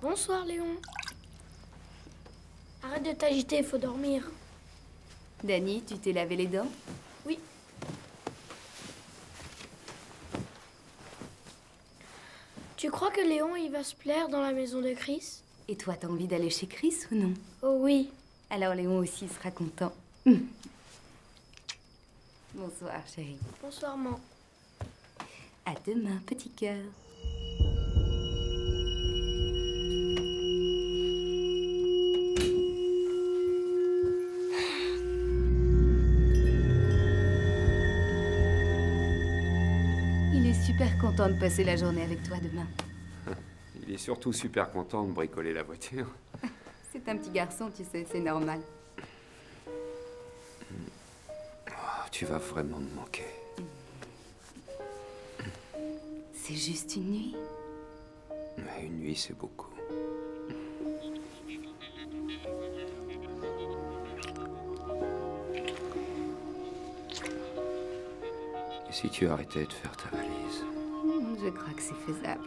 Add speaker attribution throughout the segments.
Speaker 1: Bonsoir, Léon. Arrête de t'agiter, il faut dormir.
Speaker 2: Dani, tu t'es lavé les dents?
Speaker 1: Oui. Tu crois que Léon, il va se plaire dans la maison de Chris?
Speaker 2: Et toi, t'as envie d'aller chez Chris ou non?
Speaker 1: Oh oui.
Speaker 2: Alors Léon aussi sera content. Bonsoir, chérie.
Speaker 1: Bonsoir, maman.
Speaker 2: À demain, petit cœur. Il est super content de passer la journée avec toi demain.
Speaker 3: Il est surtout super content de bricoler la voiture.
Speaker 2: C'est un petit garçon, tu sais, c'est normal.
Speaker 3: Oh, tu vas vraiment me manquer.
Speaker 2: C'est juste une nuit.
Speaker 3: Mais une nuit, c'est beaucoup. Et si tu arrêtais de faire ta valise?
Speaker 2: Je crois que c'est faisable.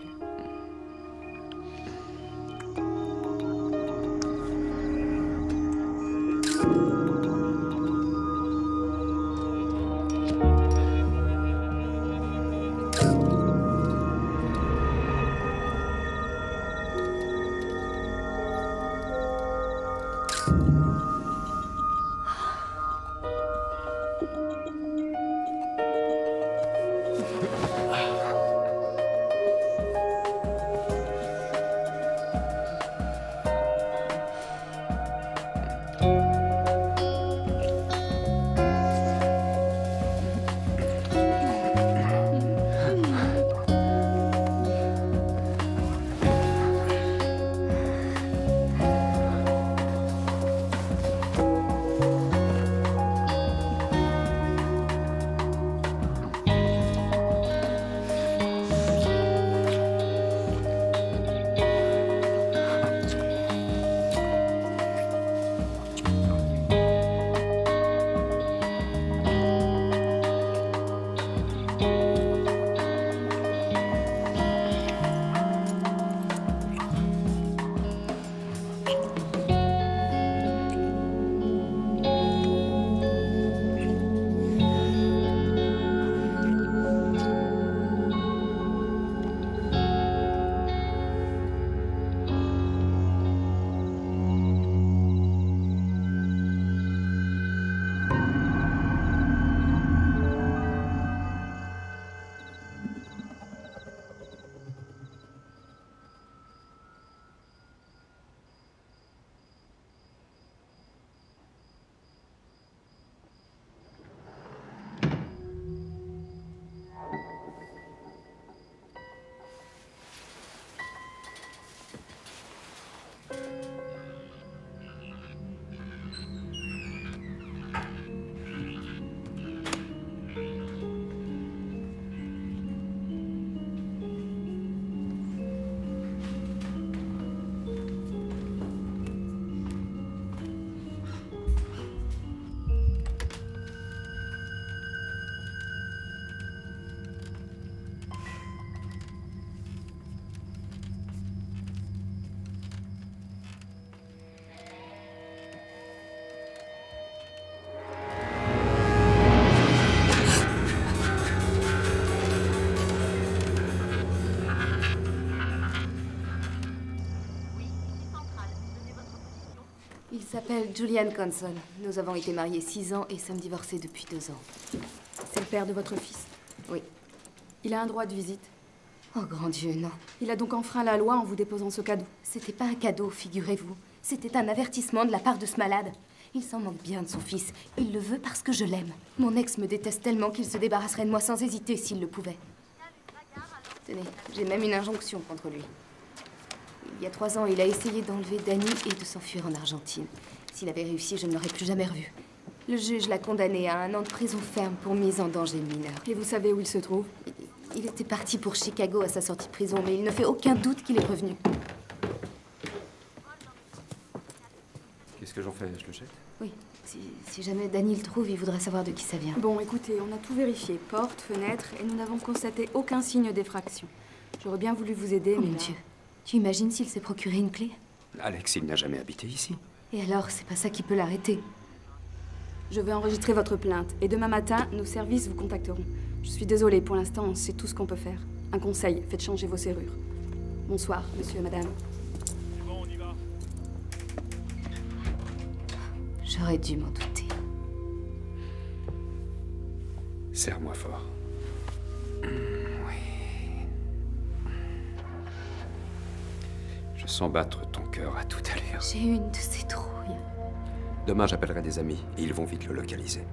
Speaker 2: Il s'appelle Julian Conson. Nous avons été mariés 6 ans et sommes divorcés depuis 2 ans.
Speaker 4: C'est le père de votre fils?
Speaker 2: Oui.
Speaker 4: Il a un droit de visite?
Speaker 2: Oh, grand Dieu, non.
Speaker 4: Il a donc enfreint la loi en vous déposant ce cadeau?
Speaker 2: C'était pas un cadeau, figurez-vous. C'était un avertissement de la part de ce malade. Il s'en moque bien de son fils. Il le veut parce que je l'aime. Mon ex me déteste tellement qu'il se débarrasserait de moi sans hésiter s'il le pouvait. Tenez, j'ai même une injonction contre lui. Il y a 3 ans, il a essayé d'enlever Dani et de s'enfuir en Argentine. S'il avait réussi, je ne l'aurais plus jamais revu. Le juge l'a condamné à 1 an de prison ferme pour mise en danger mineur.
Speaker 4: Et vous savez où il se trouve?
Speaker 2: Il était parti pour Chicago à sa sortie de prison, mais il ne fait aucun doute qu'il est revenu.
Speaker 3: Qu'est-ce que j'en fais? Je le jette?
Speaker 2: Oui. Si jamais Dani le trouve, il voudra savoir de qui ça vient.
Speaker 4: Bon, écoutez, on a tout vérifié. Porte, fenêtre, et nous n'avons constaté aucun signe d'effraction. J'aurais bien voulu vous aider,
Speaker 2: Oh
Speaker 4: mais
Speaker 2: mon
Speaker 4: là...
Speaker 2: Dieu. Tu imagines s'il s'est procuré une clé?
Speaker 3: Alex, il n'a jamais habité ici.
Speaker 2: Et alors, c'est pas ça qui peut l'arrêter.
Speaker 4: Je vais enregistrer votre plainte et demain matin, nos services vous contacteront. Je suis désolée, pour l'instant, c'est tout ce qu'on peut faire. Un conseil, faites changer vos serrures. Bonsoir, monsieur et madame.
Speaker 5: C'est bon, on y va.
Speaker 2: J'aurais dû m'en douter.
Speaker 3: Serre-moi fort. Oui. Je sens battre ton cœur à toute allure.
Speaker 2: J'ai une de ces trouilles.
Speaker 3: Demain, j'appellerai des amis et ils vont vite le localiser.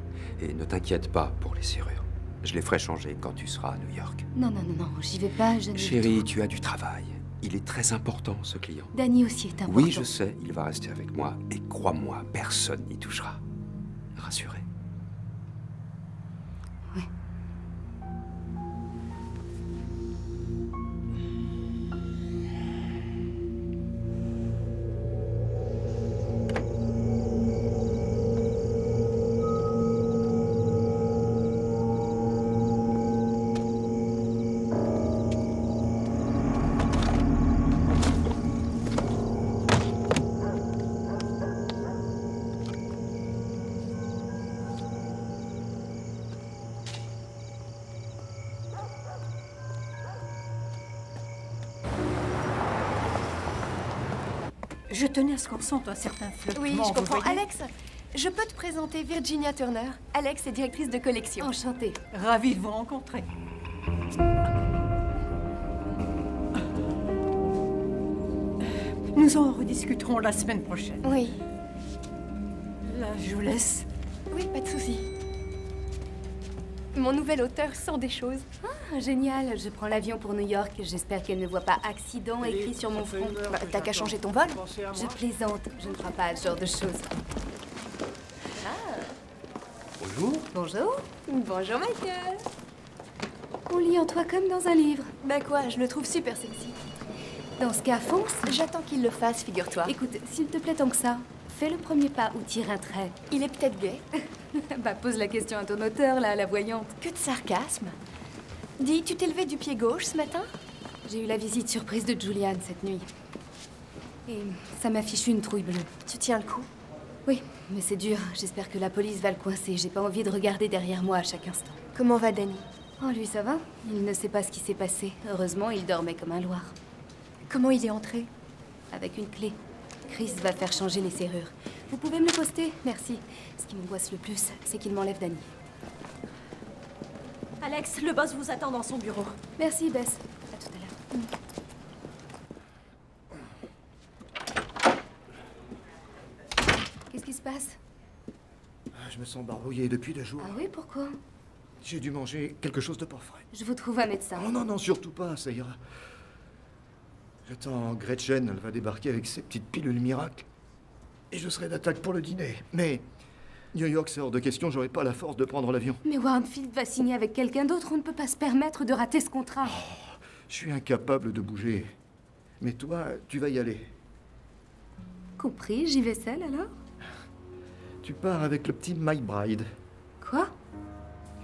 Speaker 3: Et ne t'inquiète pas pour les serrures. Je les ferai changer quand tu seras à New York.
Speaker 2: Non, non, non, non, j'y vais pas, je ne...
Speaker 3: Chérie, tu as du travail. Il est très important, ce client.
Speaker 2: Danny aussi est important.
Speaker 3: Oui, je sais, il va rester avec moi. Et crois-moi, personne n'y touchera. Rassuré.
Speaker 2: Oui.
Speaker 6: Je tenais à ce qu'on sente un certain flottement.
Speaker 2: Oui, je
Speaker 6: vous
Speaker 2: comprends.
Speaker 6: voyez.
Speaker 2: Alex, je peux te présenter Virginia Turner. Alex est directrice de collection. Enchantée.
Speaker 6: Ravie de vous rencontrer. Nous en rediscuterons la semaine prochaine.
Speaker 2: Oui.
Speaker 6: Là, je vous laisse.
Speaker 2: Oui, pas de souci. Mon nouvel auteur sent des choses. Ah, génial. Je prends l'avion pour New York. J'espère qu'elle ne voit pas accident écrit sur mon front.
Speaker 1: Bah, t'as qu'à changer ton vol.
Speaker 2: Je plaisante. Je ne crois pas à ce genre de choses.
Speaker 3: Bonjour.
Speaker 2: Bonjour. Bonjour, Michael. On lit en toi comme dans un livre.
Speaker 1: Bah quoi, je le trouve super sexy.
Speaker 2: Dans ce cas, fonce.
Speaker 1: J'attends qu'il le fasse, figure-toi.
Speaker 2: Écoute, s'il te plaît tant que ça, fais le premier pas ou tire un trait.
Speaker 1: Il est peut-être gay.
Speaker 2: Bah, pose la question à ton auteur, là, la voyante.
Speaker 1: Que de sarcasme. Dis, tu t'es levé du pied gauche ce matin?
Speaker 2: J'ai eu la visite surprise de Julian cette nuit. Et ça m'a fichu une trouille bleue.
Speaker 1: Tu tiens le coup?
Speaker 2: Oui, mais c'est dur. J'espère que la police va le coincer. J'ai pas envie de regarder derrière moi à chaque instant.
Speaker 1: Comment va Danny?
Speaker 2: Oh, lui, ça va? Il ne sait pas ce qui s'est passé. Heureusement, il dormait comme un loir.
Speaker 1: Comment il est entré?
Speaker 2: Avec une clé. Chris va faire changer les serrures. Vous pouvez me le poster? Merci. Ce qui m'angoisse le plus, c'est qu'il m'enlève Danny.
Speaker 7: Alex, le boss vous attend dans son bureau.
Speaker 2: Merci, Bess. À tout à l'heure. Qu'est-ce qui se passe?
Speaker 8: Je me sens barbouillé depuis 2 jours.
Speaker 2: Ah oui, pourquoi?
Speaker 8: J'ai dû manger quelque chose de pas frais.
Speaker 2: Je vous trouve un médecin.
Speaker 8: Oh non, non, surtout pas, ça ira. J'attends Gretchen, elle va débarquer avec ses petites pilules miracles. Et je serai d'attaque pour le dîner. Mais New York, c'est hors de question, j'aurai pas la force de prendre l'avion.
Speaker 2: Mais Warrenfield va signer avec quelqu'un d'autre, on ne peut pas se permettre de rater ce contrat.
Speaker 8: Je suis incapable de bouger. Mais toi, tu vas y aller.
Speaker 2: Compris, j'y vais seule alors?
Speaker 8: Tu pars avec le petit Mike Bride.
Speaker 2: Quoi?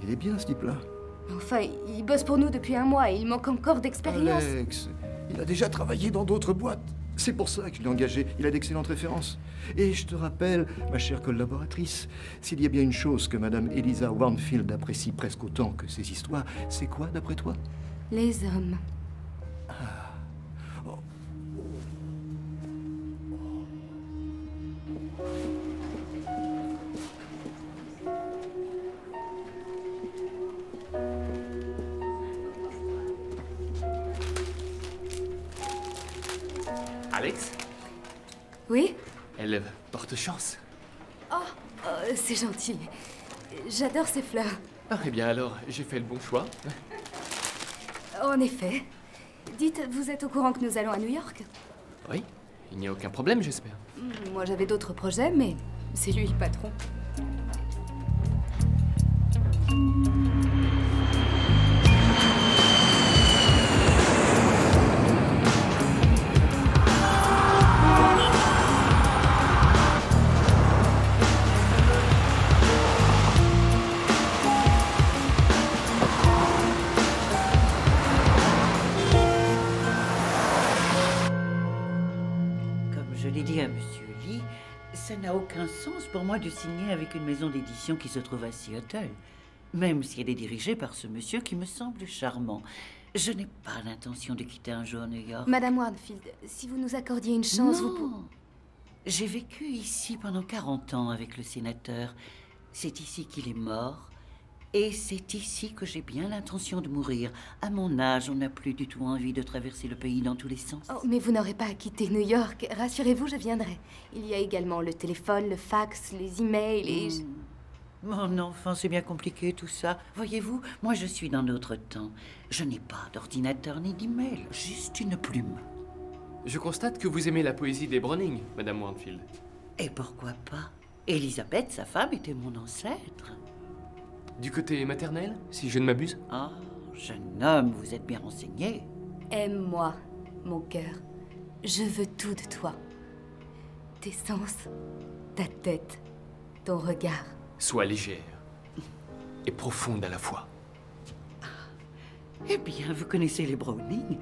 Speaker 8: Il est bien, ce type-là.
Speaker 2: Enfin, il bosse pour nous depuis 1 mois et il manque encore d'expérience.
Speaker 8: Alex, il a déjà travaillé dans d'autres boîtes. C'est pour ça que je l'ai engagé. Il a d'excellentes références. Et je te rappelle, ma chère collaboratrice, s'il y a bien une chose que Madame Eliza Warrenfield apprécie presque autant que ses histoires, c'est quoi, d'après toi?
Speaker 2: Les hommes.
Speaker 9: Alex,
Speaker 2: Oui?
Speaker 9: elle porte chance.
Speaker 2: C'est gentil. J'adore ces fleurs.
Speaker 9: Ah, eh bien alors, j'ai fait le bon choix.
Speaker 2: En effet. Dites, vous êtes au courant que nous allons à New York?
Speaker 9: Oui, il n'y a aucun problème, j'espère.
Speaker 2: Moi, j'avais d'autres projets, mais c'est lui le patron.
Speaker 10: dit à Monsieur Lee, ça n'a aucun sens pour moi de signer avec une maison d'édition qui se trouve à Seattle, même si elle est dirigée par ce monsieur qui me semble charmant. Je n'ai pas l'intention de quitter un jour New York.
Speaker 2: Madame Warnfield, si vous nous accordiez une chance,
Speaker 10: Non. J'ai vécu ici pendant 40 ans avec le sénateur. C'est ici qu'il est mort. Et c'est ici que j'ai bien l'intention de mourir. À mon âge, on n'a plus du tout envie de traverser le pays dans tous les sens.
Speaker 2: Oh, mais vous n'aurez pas à quitter New York. Rassurez-vous, je viendrai. Il y a également le téléphone, le fax, les emails et...
Speaker 10: Mon enfant, c'est bien compliqué tout ça. Voyez-vous, moi je suis dans notre temps. Je n'ai pas d'ordinateur ni d'email, juste une plume.
Speaker 9: Je constate que vous aimez la poésie des Browning, Madame Warnfield.
Speaker 10: Et pourquoi pas? Elisabeth, sa femme, était mon ancêtre.
Speaker 9: Du côté maternel, si je ne m'abuse?
Speaker 10: Ah, jeune homme, vous êtes bien renseigné.
Speaker 2: Aime-moi, mon cœur. Je veux tout de toi. Tes sens, ta tête, ton regard.
Speaker 9: Sois légère et profonde à la fois.
Speaker 10: Eh bien, vous connaissez les Browning?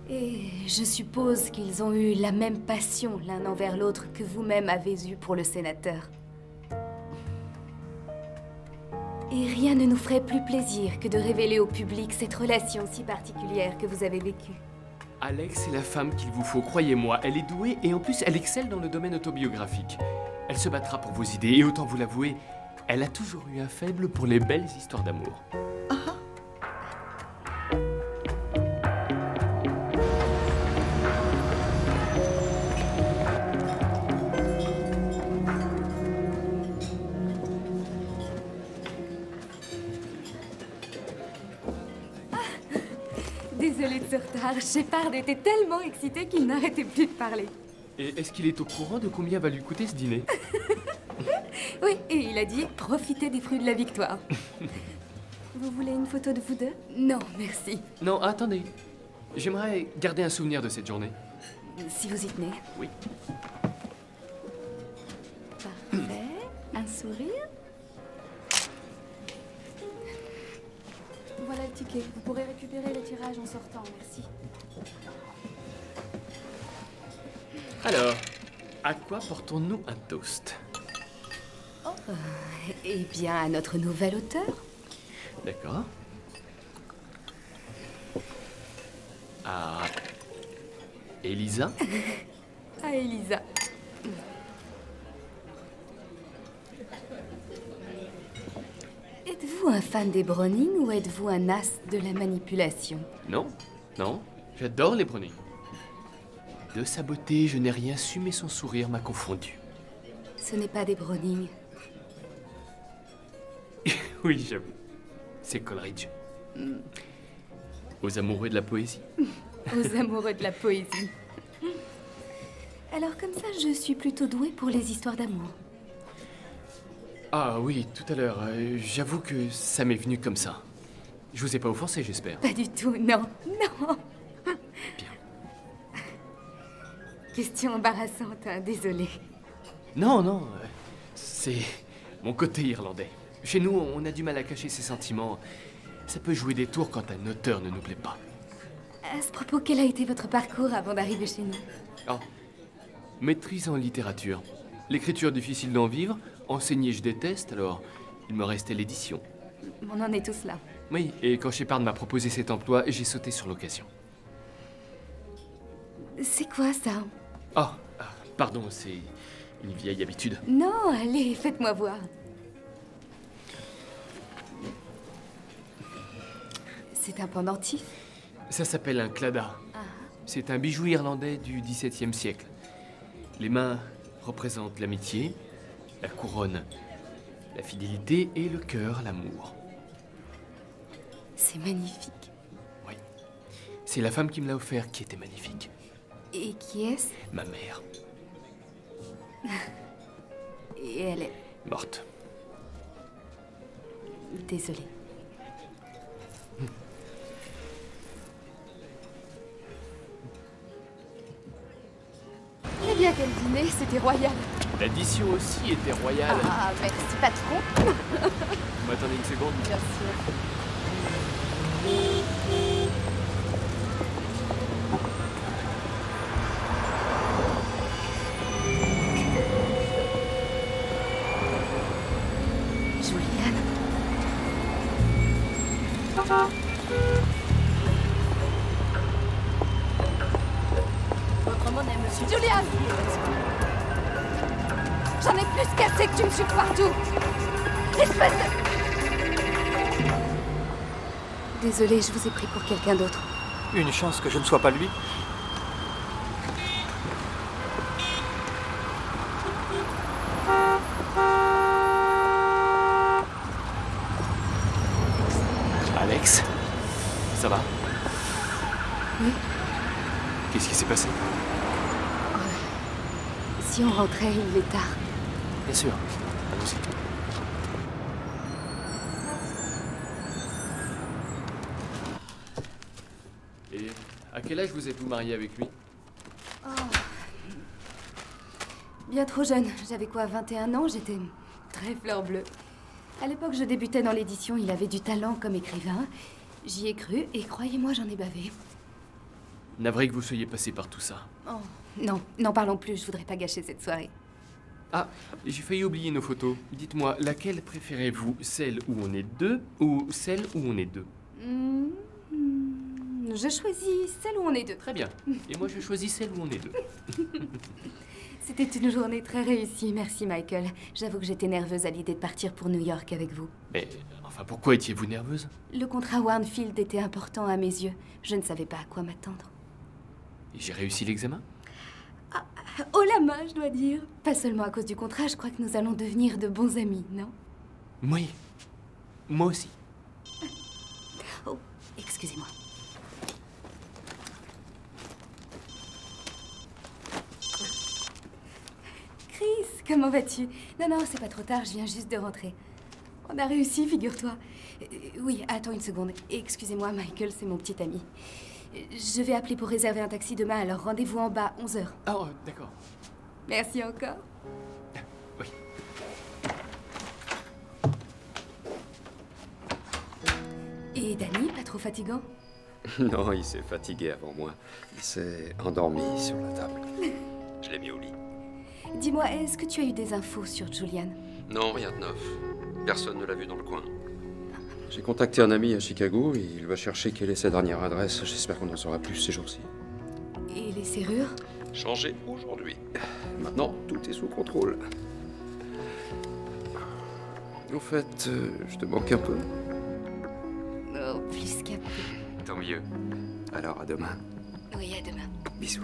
Speaker 2: Et je suppose qu'ils ont eu la même passion l'un envers l'autre que vous-même avez eue pour le sénateur. Et rien ne nous ferait plus plaisir que de révéler au public cette relation si particulière que vous avez vécue.
Speaker 9: Alex est la femme qu'il vous faut, croyez-moi. Elle est douée et en plus, elle excelle dans le domaine autobiographique. Elle se battra pour vos idées et autant vous l'avouer, elle a toujours eu un faible pour les belles histoires d'amour.
Speaker 2: Désolée de ce retard, Shepard était tellement excité qu'il n'arrêtait plus de parler.
Speaker 9: Et est-ce qu'il est au courant de combien va lui coûter ce dîner?
Speaker 2: Oui, et il a dit profitez des fruits de la victoire. Vous voulez une photo de vous deux? Non, merci.
Speaker 9: Non, attendez. J'aimerais garder un souvenir de cette journée.
Speaker 2: Si vous y tenez.
Speaker 9: Oui.
Speaker 2: Parfait. Un sourire.
Speaker 4: Voilà le ticket. Vous pourrez récupérer le tirage en sortant, merci.
Speaker 9: Alors, à quoi portons-nous un toast?
Speaker 2: Eh bien, à notre nouvel auteur.
Speaker 9: D'accord. À Elisa?
Speaker 2: À Elisa. Êtes-vous un fan des Browning ou êtes-vous un as de la manipulation?
Speaker 9: Non, non, j'adore les Browning. De sa beauté, je n'ai rien su, mais son sourire m'a confondu.
Speaker 2: Ce n'est pas des Browning.
Speaker 9: Oui, j'avoue. C'est Coleridge. Aux amoureux de la poésie.
Speaker 2: Aux amoureux de la poésie. Alors comme ça, je suis plutôt douée pour les histoires d'amour.
Speaker 9: Ah oui, tout à l'heure. J'avoue que ça m'est venu comme ça. Je vous ai pas offensé, j'espère.
Speaker 2: Pas du tout, non, non.
Speaker 9: Bien.
Speaker 2: Question embarrassante, hein, désolée.
Speaker 9: Non, non, c'est mon côté irlandais. Chez nous, on a du mal à cacher ses sentiments. Ça peut jouer des tours quand un auteur ne nous plaît pas.
Speaker 2: À ce propos, quel a été votre parcours avant d'arriver chez nous?
Speaker 9: Oh. Maîtrise en littérature. L'écriture difficile d'en vivre. Enseigner, je déteste, alors il me restait l'édition.
Speaker 2: On en est tous là.
Speaker 9: Oui, et quand Shepard m'a proposé cet emploi, j'ai sauté sur l'occasion.
Speaker 2: C'est quoi ça?
Speaker 9: Oh, pardon, c'est une vieille habitude.
Speaker 2: Non, allez, faites-moi voir. C'est un pendentif?
Speaker 9: Ça s'appelle un clada. C'est un bijou irlandais du XVIIe siècle. Les mains représentent l'amitié, la couronne, la fidélité et le cœur, l'amour.
Speaker 2: C'est magnifique.
Speaker 9: Oui. C'est la femme qui me l'a offert qui était magnifique.
Speaker 2: Et qui est-ce?
Speaker 9: Ma mère.
Speaker 2: Et elle est...
Speaker 9: Morte.
Speaker 2: Désolée. Eh bien, quel dîner, c'était royal.
Speaker 9: L'addition aussi était royale.
Speaker 2: Ah, merci, patron.
Speaker 9: Vous m'attendez une seconde?
Speaker 2: Bien sûr.
Speaker 7: Votre monnaie, monsieur.
Speaker 2: Julian! J'en ai plus qu'assez que tu me suives partout! Espèce de... Désolée, je vous ai pris pour quelqu'un d'autre.
Speaker 11: Une chance que je ne sois pas lui.
Speaker 9: Alex? Ça va?
Speaker 2: Oui.
Speaker 9: Qu'est-ce qui s'est passé?
Speaker 2: Si on rentrait, il est tard.
Speaker 9: Bien sûr. Allons-y. Et à quel âge vous êtes-vous marié avec lui?
Speaker 2: Bien trop jeune. J'avais quoi, 21 ans? J'étais très fleur bleue. À l'époque, je débutais dans l'édition. Il avait du talent comme écrivain. J'y ai cru et croyez-moi, j'en ai bavé.
Speaker 9: Navré que vous soyez passé par tout ça.
Speaker 2: Oh, non, n'en parlons plus. Je voudrais pas gâcher cette soirée.
Speaker 9: Ah, j'ai failli oublier nos photos. Dites-moi, laquelle préférez-vous? Celle où on est deux ou celle où on est deux?
Speaker 2: Je choisis celle où on est deux.
Speaker 9: Très bien. Et moi, je choisis celle où on est deux.
Speaker 2: C'était une journée très réussie, merci Michael. J'avoue que j'étais nerveuse à l'idée de partir pour New York avec vous.
Speaker 9: Mais, enfin, pourquoi étiez-vous nerveuse?
Speaker 2: Le contrat Warnfield était important à mes yeux. Je ne savais pas à quoi m'attendre.
Speaker 9: Et j'ai réussi l'examen?
Speaker 2: Oh la main, je dois dire. Pas seulement à cause du contrat, je crois que nous allons devenir de bons amis, non?
Speaker 9: Oui. Moi aussi.
Speaker 2: Oh, excusez-moi. Chris, comment vas-tu? Non, c'est pas trop tard, je viens juste de rentrer. On a réussi, figure-toi. Oui, attends une seconde. Excusez-moi, Michael, c'est mon petit ami. Je vais appeler pour réserver un taxi demain, alors rendez-vous en bas, 11h.
Speaker 9: Ah, oh, d'accord.
Speaker 2: Merci encore.
Speaker 9: Oui.
Speaker 2: Et Danny, pas trop fatigant?
Speaker 3: Non, il s'est fatigué avant moi. Il s'est endormi sur la table. Je l'ai mis au lit.
Speaker 2: Dis-moi, est-ce que tu as eu des infos sur Julian?
Speaker 3: Non, rien de neuf. Personne ne l'a vu dans le coin. J'ai contacté un ami à Chicago et il va chercher quelle est sa dernière adresse. J'espère qu'on en saura plus ces jours-ci.
Speaker 2: Et les serrures?
Speaker 3: Changé aujourd'hui. Maintenant, tout est sous contrôle. En fait, je te manque un peu.
Speaker 2: Oh, plus qu'un peu.
Speaker 3: Tant mieux. Alors, à demain.
Speaker 2: Oui, à demain.
Speaker 3: Bisous.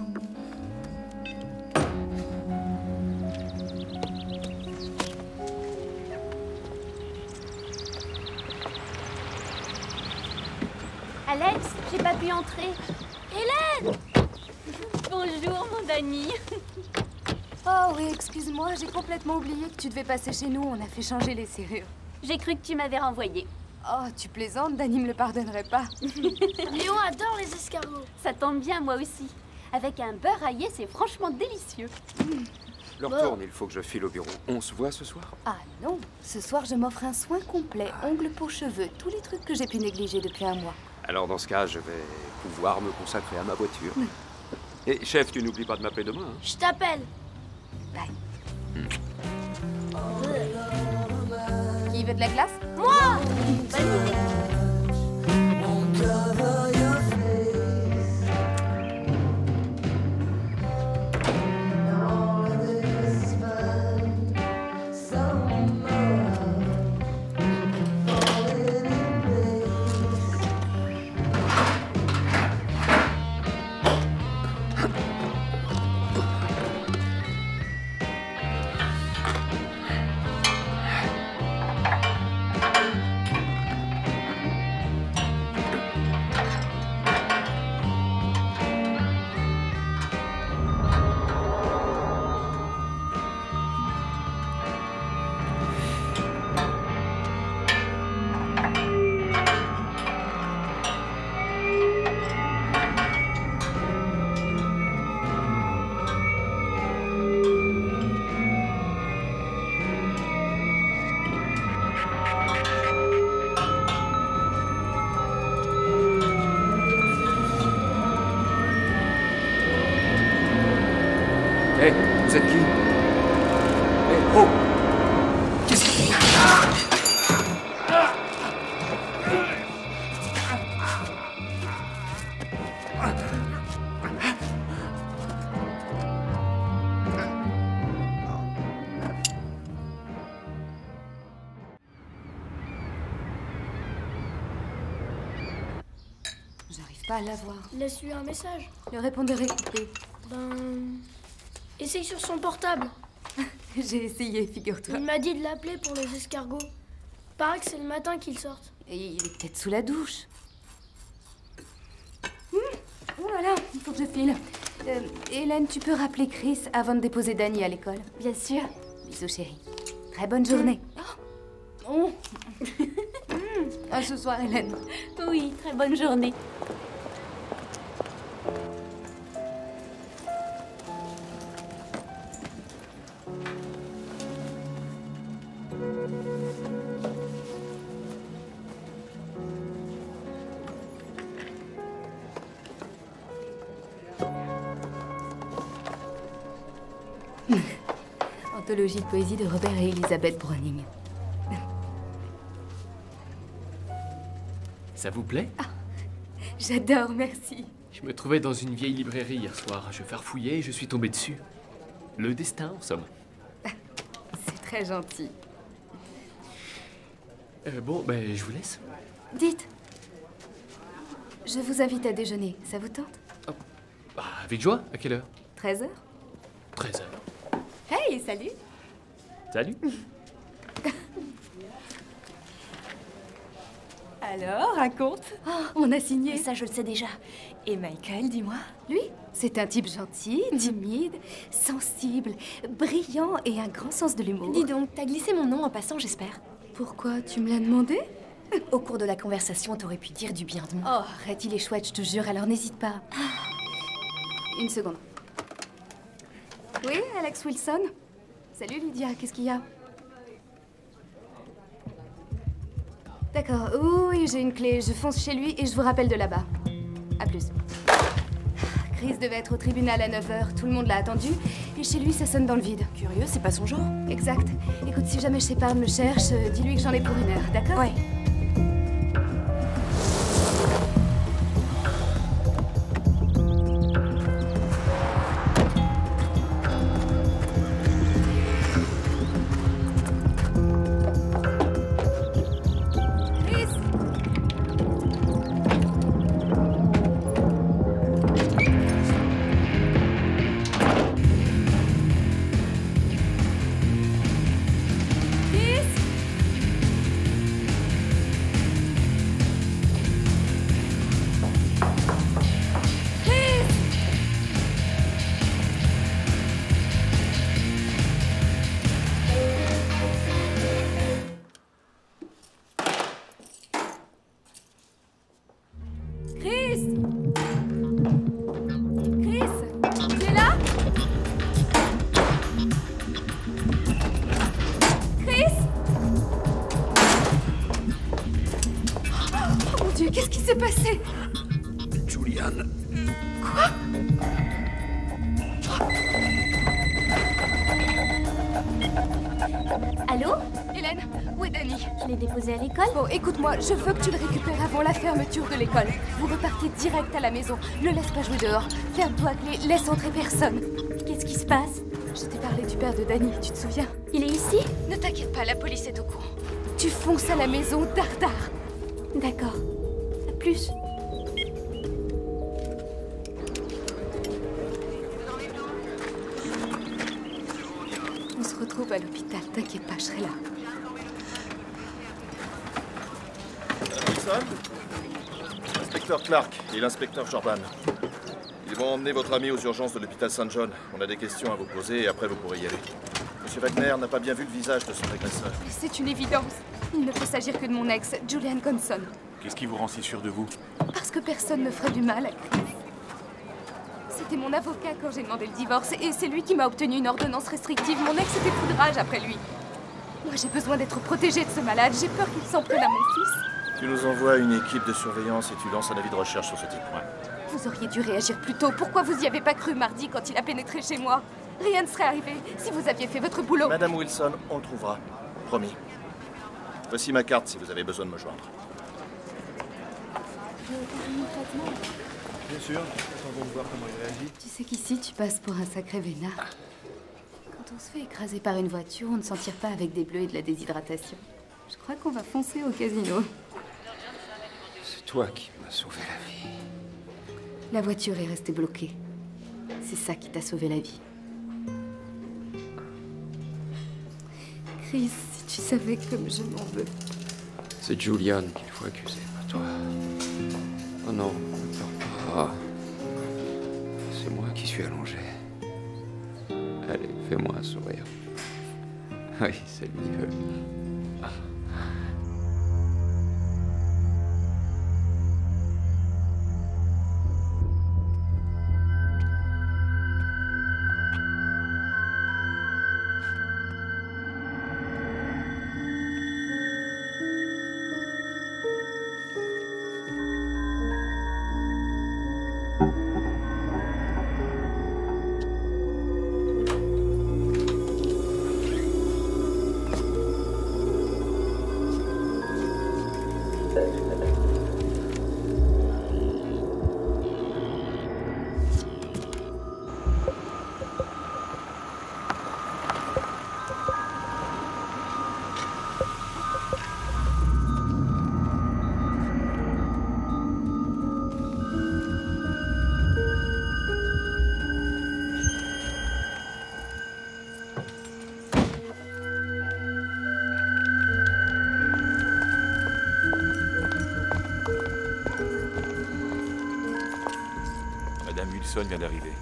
Speaker 7: Alex, j'ai pas pu entrer. Hélène! Bonjour, mon Danny.
Speaker 2: Oh oui, excuse-moi, j'ai complètement oublié que tu devais passer chez nous. On a fait changer les serrures.
Speaker 7: J'ai cru que tu m'avais renvoyé.
Speaker 2: Oh, tu plaisantes, Danny me le pardonnerait pas.
Speaker 1: Léon adore les escargots.
Speaker 7: Ça tombe bien, moi aussi. Avec un beurre aillé, c'est franchement délicieux.
Speaker 3: Le retourne, il faut que je file au bureau. On se voit ce soir?
Speaker 2: Ah non, ce soir je m'offre un soin complet, ongles, peau, cheveux, tous les trucs que j'ai pu négliger depuis un mois.
Speaker 3: Alors dans ce cas, je vais pouvoir me consacrer à ma voiture. Et chef, tu n'oublies pas de m'appeler demain, hein?
Speaker 1: Je t'appelle.
Speaker 2: Bye. Qui veut de la glace?
Speaker 1: Moi!
Speaker 3: Hé, vous êtes qui? Hé, oh! Qu'est-ce que...
Speaker 2: pas la voir.
Speaker 1: Laisse-lui un message.
Speaker 2: Le répondeur est coupé.
Speaker 1: Essaye sur son portable.
Speaker 2: J'ai essayé, figure-toi.
Speaker 1: Il m'a dit de l'appeler pour les escargots. Paraît que c'est le matin qu'ils sortent.
Speaker 2: Et il est peut-être sous la douche. Oh là là, il faut que je file. Hélène, tu peux rappeler Chris avant de déposer Danny à l'école?
Speaker 7: Bien sûr.
Speaker 2: Bisous, chérie. Très bonne journée. Oh. À ce soir, Hélène.
Speaker 7: Oui, très bonne journée.
Speaker 2: Anthologie de poésie de Robert et Elizabeth Browning.
Speaker 9: Ça vous plaît?
Speaker 2: J'adore, merci.
Speaker 9: Je me trouvais dans une vieille librairie hier soir. Je farfouillais et je suis tombé dessus. Le destin, en somme.
Speaker 2: C'est très gentil.
Speaker 9: Bon, ben, je vous laisse.
Speaker 2: Dites. Je vous invite à déjeuner. Ça vous tente?
Speaker 9: Bah, avec joie. À quelle heure?
Speaker 2: 13h?
Speaker 9: 13h.
Speaker 2: Hey, salut!
Speaker 9: Salut!
Speaker 6: Alors, raconte.
Speaker 2: Oh, on a signé.
Speaker 6: Mais ça, je le sais déjà. Et Michael, dis-moi.
Speaker 2: Lui, c'est un type gentil, timide, sensible, brillant et un grand sens de l'humour.
Speaker 6: Dis donc, t'as glissé mon nom en passant, j'espère.
Speaker 2: Pourquoi? Tu me l'as demandé?
Speaker 6: Au cours de la conversation, t'aurais pu dire du bien de moi.
Speaker 2: Oh, arrête, il est chouette, je te jure, alors n'hésite pas. Une seconde. Oui, Alex Wilson? Salut Lydia, qu'est-ce qu'il y a? D'accord, oui, j'ai une clé. Je fonce chez lui et je vous rappelle de là-bas. À plus. Chris devait être au tribunal à 9h. Tout le monde l'a attendu. Et chez lui, ça sonne dans le vide.
Speaker 6: Curieux, c'est pas son genre.
Speaker 2: Exact. Écoute, si jamais Shepard me cherche, dis-lui que j'en ai pour 1 heure, d'accord?
Speaker 6: Ouais.
Speaker 2: Qu'est-ce qui s'est passé?
Speaker 8: Julian.
Speaker 2: Quoi?
Speaker 7: Allô?
Speaker 2: Hélène, où est Danny?
Speaker 7: Je l'ai déposé à l'école.
Speaker 2: Bon, écoute-moi, je veux que tu le récupères avant la fermeture de l'école. Vous repartez direct à la maison. Ne laisse pas jouer dehors. Ferme-toi à clé, laisse entrer personne.
Speaker 7: Qu'est-ce qui se passe?
Speaker 2: Je t'ai parlé du père de Danny, tu te souviens?
Speaker 7: Il est ici?
Speaker 2: Ne t'inquiète pas, la police est au courant. Tu fonces à la maison, dardard.
Speaker 7: D'accord. À plus.
Speaker 2: On se retrouve à l'hôpital, t'inquiète pas, je serai là.
Speaker 12: Wilson, l'inspecteur Clark et l'inspecteur Jordan. Ils vont emmener votre ami aux urgences de l'hôpital St. John. On a des questions à vous poser et après vous pourrez y aller. Monsieur Wagner n'a pas bien vu le visage de son agresseur.
Speaker 2: Mais c'est une évidence. Il ne peut s'agir que de mon ex, Julian Conson.
Speaker 5: Qu'est-ce qui vous rend si sûr de vous?
Speaker 2: Parce que personne ne ferait du mal à Chris. C'était mon avocat quand j'ai demandé le divorce et c'est lui qui m'a obtenu une ordonnance restrictive. Mon ex était fou de rage après lui. Moi, j'ai besoin d'être protégée de ce malade. J'ai peur qu'il s'en prenne à mon fils.
Speaker 12: Tu nous envoies une équipe de surveillance et tu lances un avis de recherche sur ce type.
Speaker 2: Vous auriez dû réagir plus tôt. Pourquoi vous y avez pas cru mardi quand il a pénétré chez moi? Rien ne serait arrivé si vous aviez fait votre boulot.
Speaker 12: Madame Wilson, on le trouvera. Promis. Voici ma carte si vous avez besoin de me joindre.
Speaker 5: Bien sûr, attendons de voir comment il réagit.
Speaker 2: Tu sais qu'ici, tu passes pour un sacré vénard. Quand on se fait écraser par une voiture, on ne s'en tire pas avec des bleus et de la déshydratation. Je crois qu'on va foncer au casino.
Speaker 3: C'est toi qui m'as sauvé la vie.
Speaker 2: La voiture est restée bloquée. C'est ça qui t'a sauvé la vie. Chris, si tu savais comme je m'en veux.
Speaker 3: C'est Julian qu'il faut accuser, pas toi. Oh non, ne pleure pas. C'est moi qui suis allongé. Allez, fais-moi un sourire. Oui, c'est mieux.
Speaker 5: Madame Wilson vient d'arriver.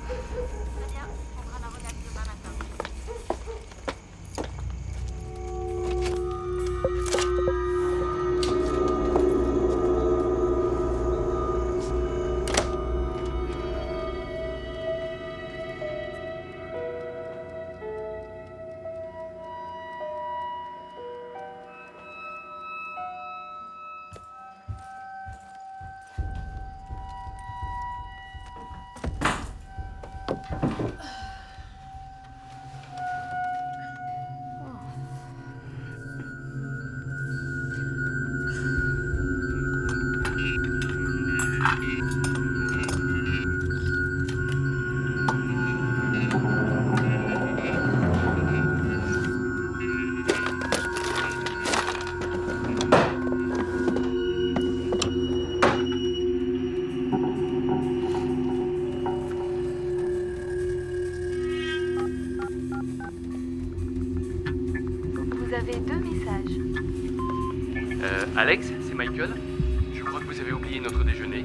Speaker 2: Vous avez 2 messages.
Speaker 9: Alex, c'est Michael. Je crois que vous avez oublié notre déjeuner.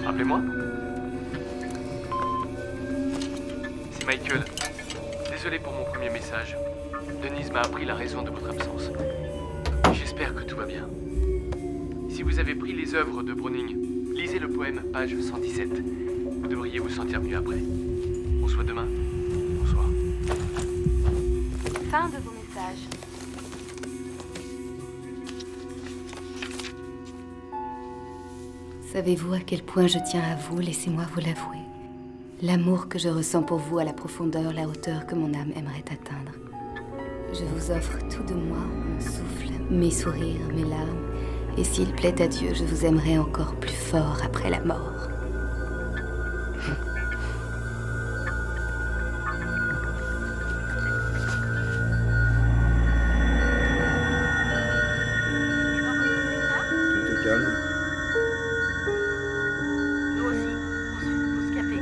Speaker 9: Rappelez-moi. C'est Michael. Désolé pour mon premier message. Denise m'a appris la raison de votre absence. J'espère que tout va bien. Si vous avez pris les œuvres de Browning, lisez le poème, page 117. Vous devriez vous sentir mieux après. On se voit demain. Bonsoir.
Speaker 2: Fin de vos messages. Savez-vous à quel point je tiens à vous? Laissez-moi vous l'avouer. L'amour que je ressens pour vous a la profondeur, la hauteur que mon âme aimerait atteindre. Je vous offre tout de moi, mon souffle, mes sourires, mes larmes. Et s'il plaît à Dieu, je vous aimerai encore plus fort après la mort.
Speaker 3: Tout est calme.
Speaker 6: Nous aussi. Ensuite, pause café.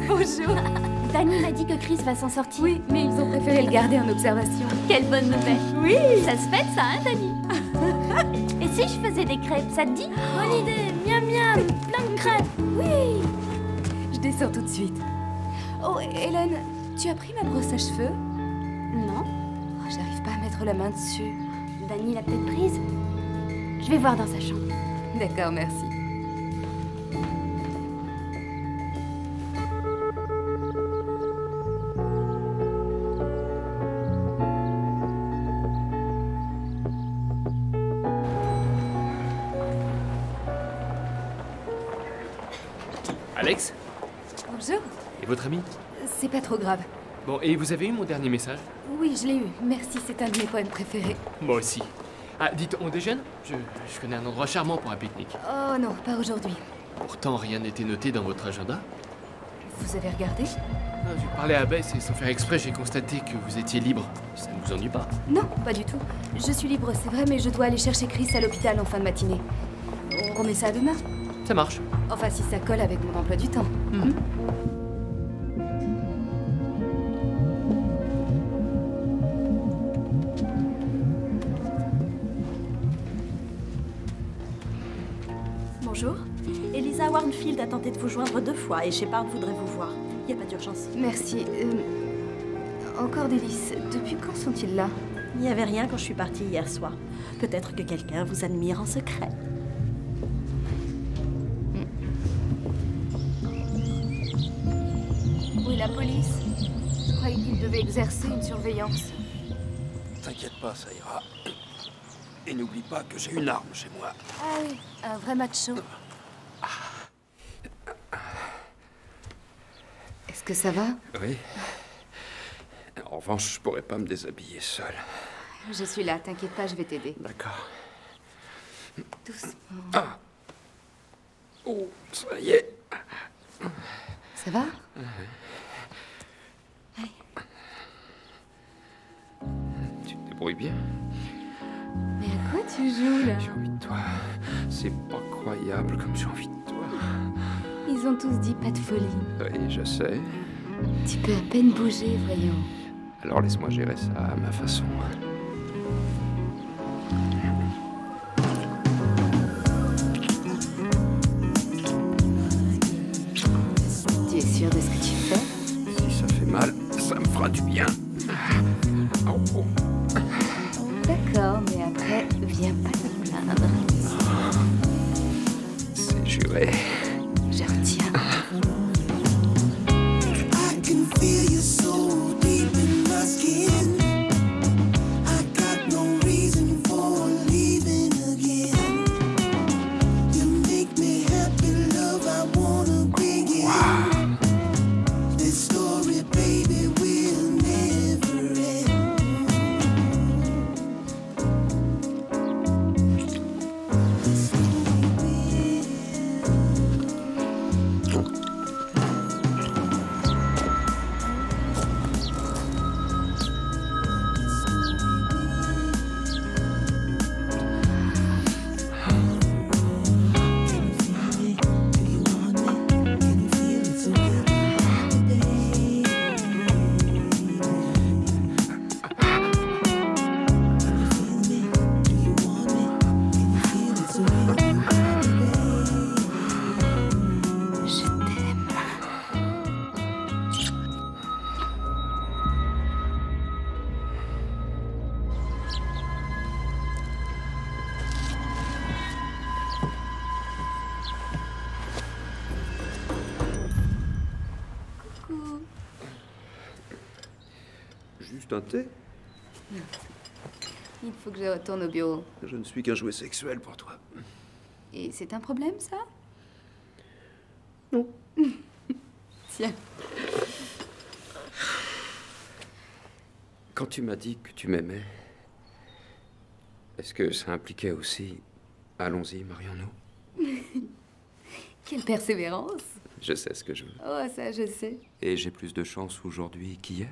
Speaker 2: Bonjour.
Speaker 7: Dani m'a dit que Chris va s'en sortir.
Speaker 2: Oui, mais ils ont préféré le garder en observation.
Speaker 7: Quelle bonne nouvelle.
Speaker 2: Oui.
Speaker 7: Ça se fait ça, hein, Dani? Et si je faisais des crêpes, ça te dit?
Speaker 1: Bonne idée. Miam miam. Plein de crêpes.
Speaker 2: Oui. Je descends tout de suite. Oh, Hélène, tu as pris ma brosse à cheveux?
Speaker 7: Non.
Speaker 2: Oh, j'arrive pas à mettre la main dessus.
Speaker 7: Dani l'a peut-être prise. Je vais voir dans sa chambre.
Speaker 2: D'accord, merci.
Speaker 9: Alex?
Speaker 2: Bonjour.
Speaker 9: Et votre ami?
Speaker 2: C'est pas trop grave.
Speaker 9: Bon, et vous avez eu mon dernier message?
Speaker 2: Oui, je l'ai eu. Merci, c'est un de mes poèmes préférés.
Speaker 9: Moi aussi. Ah, dites, on déjeune? Je connais un endroit charmant pour un pique-nique.
Speaker 2: Oh non, pas aujourd'hui.
Speaker 9: Pourtant, rien n'était noté dans votre agenda.
Speaker 2: Vous avez regardé?
Speaker 9: J'ai parlé à Bess et sans faire exprès, j'ai constaté que vous étiez libre. Ça ne vous ennuie pas?
Speaker 2: Non, pas du tout. Je suis libre, c'est vrai, mais je dois aller chercher Chris à l'hôpital en fin de matinée. On remet ça demain?
Speaker 9: Ça marche.
Speaker 2: Enfin, si ça colle avec mon emploi du temps.
Speaker 6: Bonjour. Elisa Warnfield a tenté de vous joindre 2 fois et Shepard voudrait vous voir. Il n'y a pas d'urgence.
Speaker 2: Merci. Encore délices. Depuis quand sont-ils là?
Speaker 6: Il n'y avait rien quand je suis partie hier soir. Peut-être que quelqu'un vous admire en secret.
Speaker 2: Oui, la police. Je croyais qu'ils devaient exercer une surveillance.
Speaker 3: T'inquiète pas, ça ira. Et n'oublie pas que j'ai une arme chez moi.
Speaker 2: Ah oui, un vrai macho. Est-ce que ça va?
Speaker 3: Oui. En revanche, je pourrais pas me déshabiller seul.
Speaker 2: Je suis là, t'inquiète pas, je vais t'aider.
Speaker 3: D'accord.
Speaker 2: Doucement.
Speaker 3: Ah. Oh, ça y est.
Speaker 2: Ça va? Allez.
Speaker 3: Tu te débrouilles bien.
Speaker 2: Mais à quoi tu joues, là?
Speaker 3: J'ai envie de toi. C'est pas croyable comme j'ai envie de toi.
Speaker 2: Ils ont tous dit pas de folie.
Speaker 3: Oui, je sais.
Speaker 2: Tu peux à peine bouger, voyons.
Speaker 3: Alors laisse-moi gérer ça à ma façon.
Speaker 2: Tu es sûr de ce que tu fais?
Speaker 3: Si ça fait mal, ça me fera du bien. Oh, oh.
Speaker 2: D'accord, mais après, viens pas te plaindre.
Speaker 3: C'est juré.
Speaker 2: Je retiens.
Speaker 3: Juste un thé?
Speaker 2: Il faut que je retourne au bureau.
Speaker 3: Je ne suis qu'un jouet sexuel pour toi.
Speaker 2: Et c'est un problème, ça?
Speaker 3: Non.
Speaker 2: Tiens.
Speaker 3: Quand tu m'as dit que tu m'aimais, est-ce que ça impliquait aussi « Allons-y, marions-nous »
Speaker 2: Quelle persévérance!
Speaker 3: Je sais ce que je veux.
Speaker 2: Oh, ça, je sais.
Speaker 3: Et j'ai plus de chance aujourd'hui qu'hier?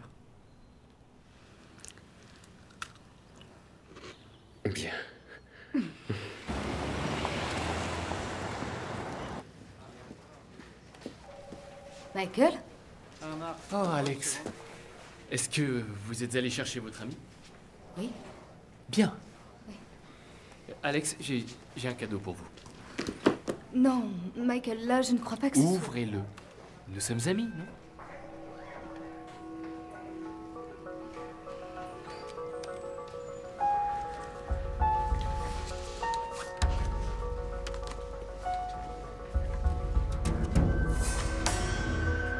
Speaker 3: Bien.
Speaker 2: Michael?
Speaker 9: Oh, Alex. Est-ce que vous êtes allé chercher votre ami?
Speaker 2: Oui.
Speaker 9: Bien. Oui. Alex, j'ai un cadeau pour vous.
Speaker 2: Non, Michael, là, je ne crois pas que ce soit...
Speaker 9: Ouvrez-le. Nous sommes amis, non?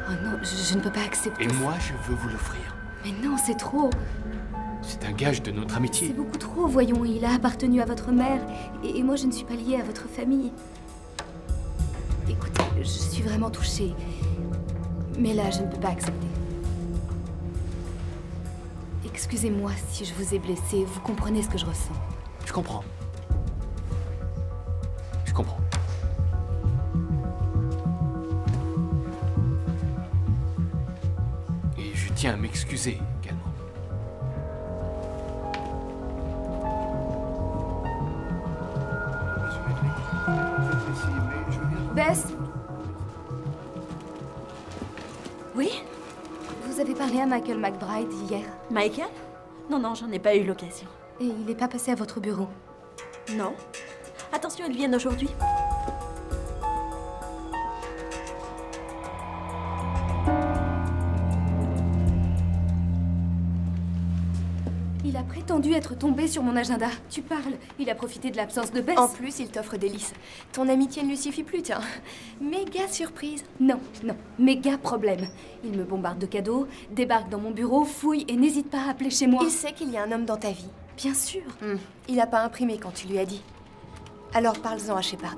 Speaker 2: Oh non, je ne peux pas accepter.
Speaker 9: Et moi, je veux vous l'offrir.
Speaker 2: Mais non, c'est trop.
Speaker 9: C'est un gage de notre amitié.
Speaker 2: C'est beaucoup trop, voyons. Il a appartenu à votre mère. Et moi, je ne suis pas liée à votre famille. Écoutez, je suis vraiment touchée. Mais là, je ne peux pas accepter. Excusez-moi si je vous ai blessé. Vous comprenez ce que je ressens.
Speaker 9: Je comprends. Je comprends. Et je tiens à m'excuser également.
Speaker 2: Bess?
Speaker 6: Oui?
Speaker 2: Vous avez parlé à Michael McBride hier.
Speaker 6: Michael? Non, j'en ai pas eu l'occasion.
Speaker 2: Et il n'est pas passé à votre bureau?
Speaker 6: Non. Attention, ils viennent aujourd'hui.
Speaker 2: Il a prétendu être tombé sur mon agenda. Tu parles. Il a profité de l'absence de Bess.
Speaker 13: En plus, il t'offre des lices. Ton amitié ne lui suffit plus, tiens. Méga surprise.
Speaker 2: Non. Méga problème. Il me bombarde de cadeaux, débarque dans mon bureau, fouille et n'hésite pas à appeler chez moi.
Speaker 13: Il sait qu'il y a un homme dans ta vie.
Speaker 2: Bien sûr.
Speaker 13: Il n'a pas imprimé quand tu lui as dit. Alors parle-en à Shepard.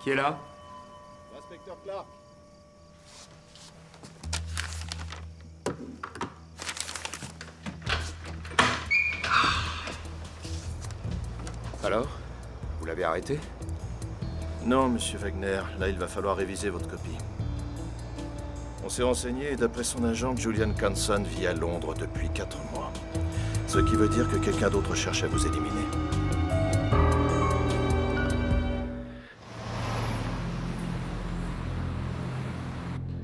Speaker 3: Qui est là?
Speaker 12: L'inspecteur Clark.
Speaker 3: Alors? Vous l'avez arrêté?
Speaker 12: Non, monsieur Wagner. Là, il va falloir réviser votre copie. On s'est renseigné et d'après son agent, Julian Canson vit à Londres depuis 4 mois. Ce qui veut dire que quelqu'un d'autre cherche à vous éliminer.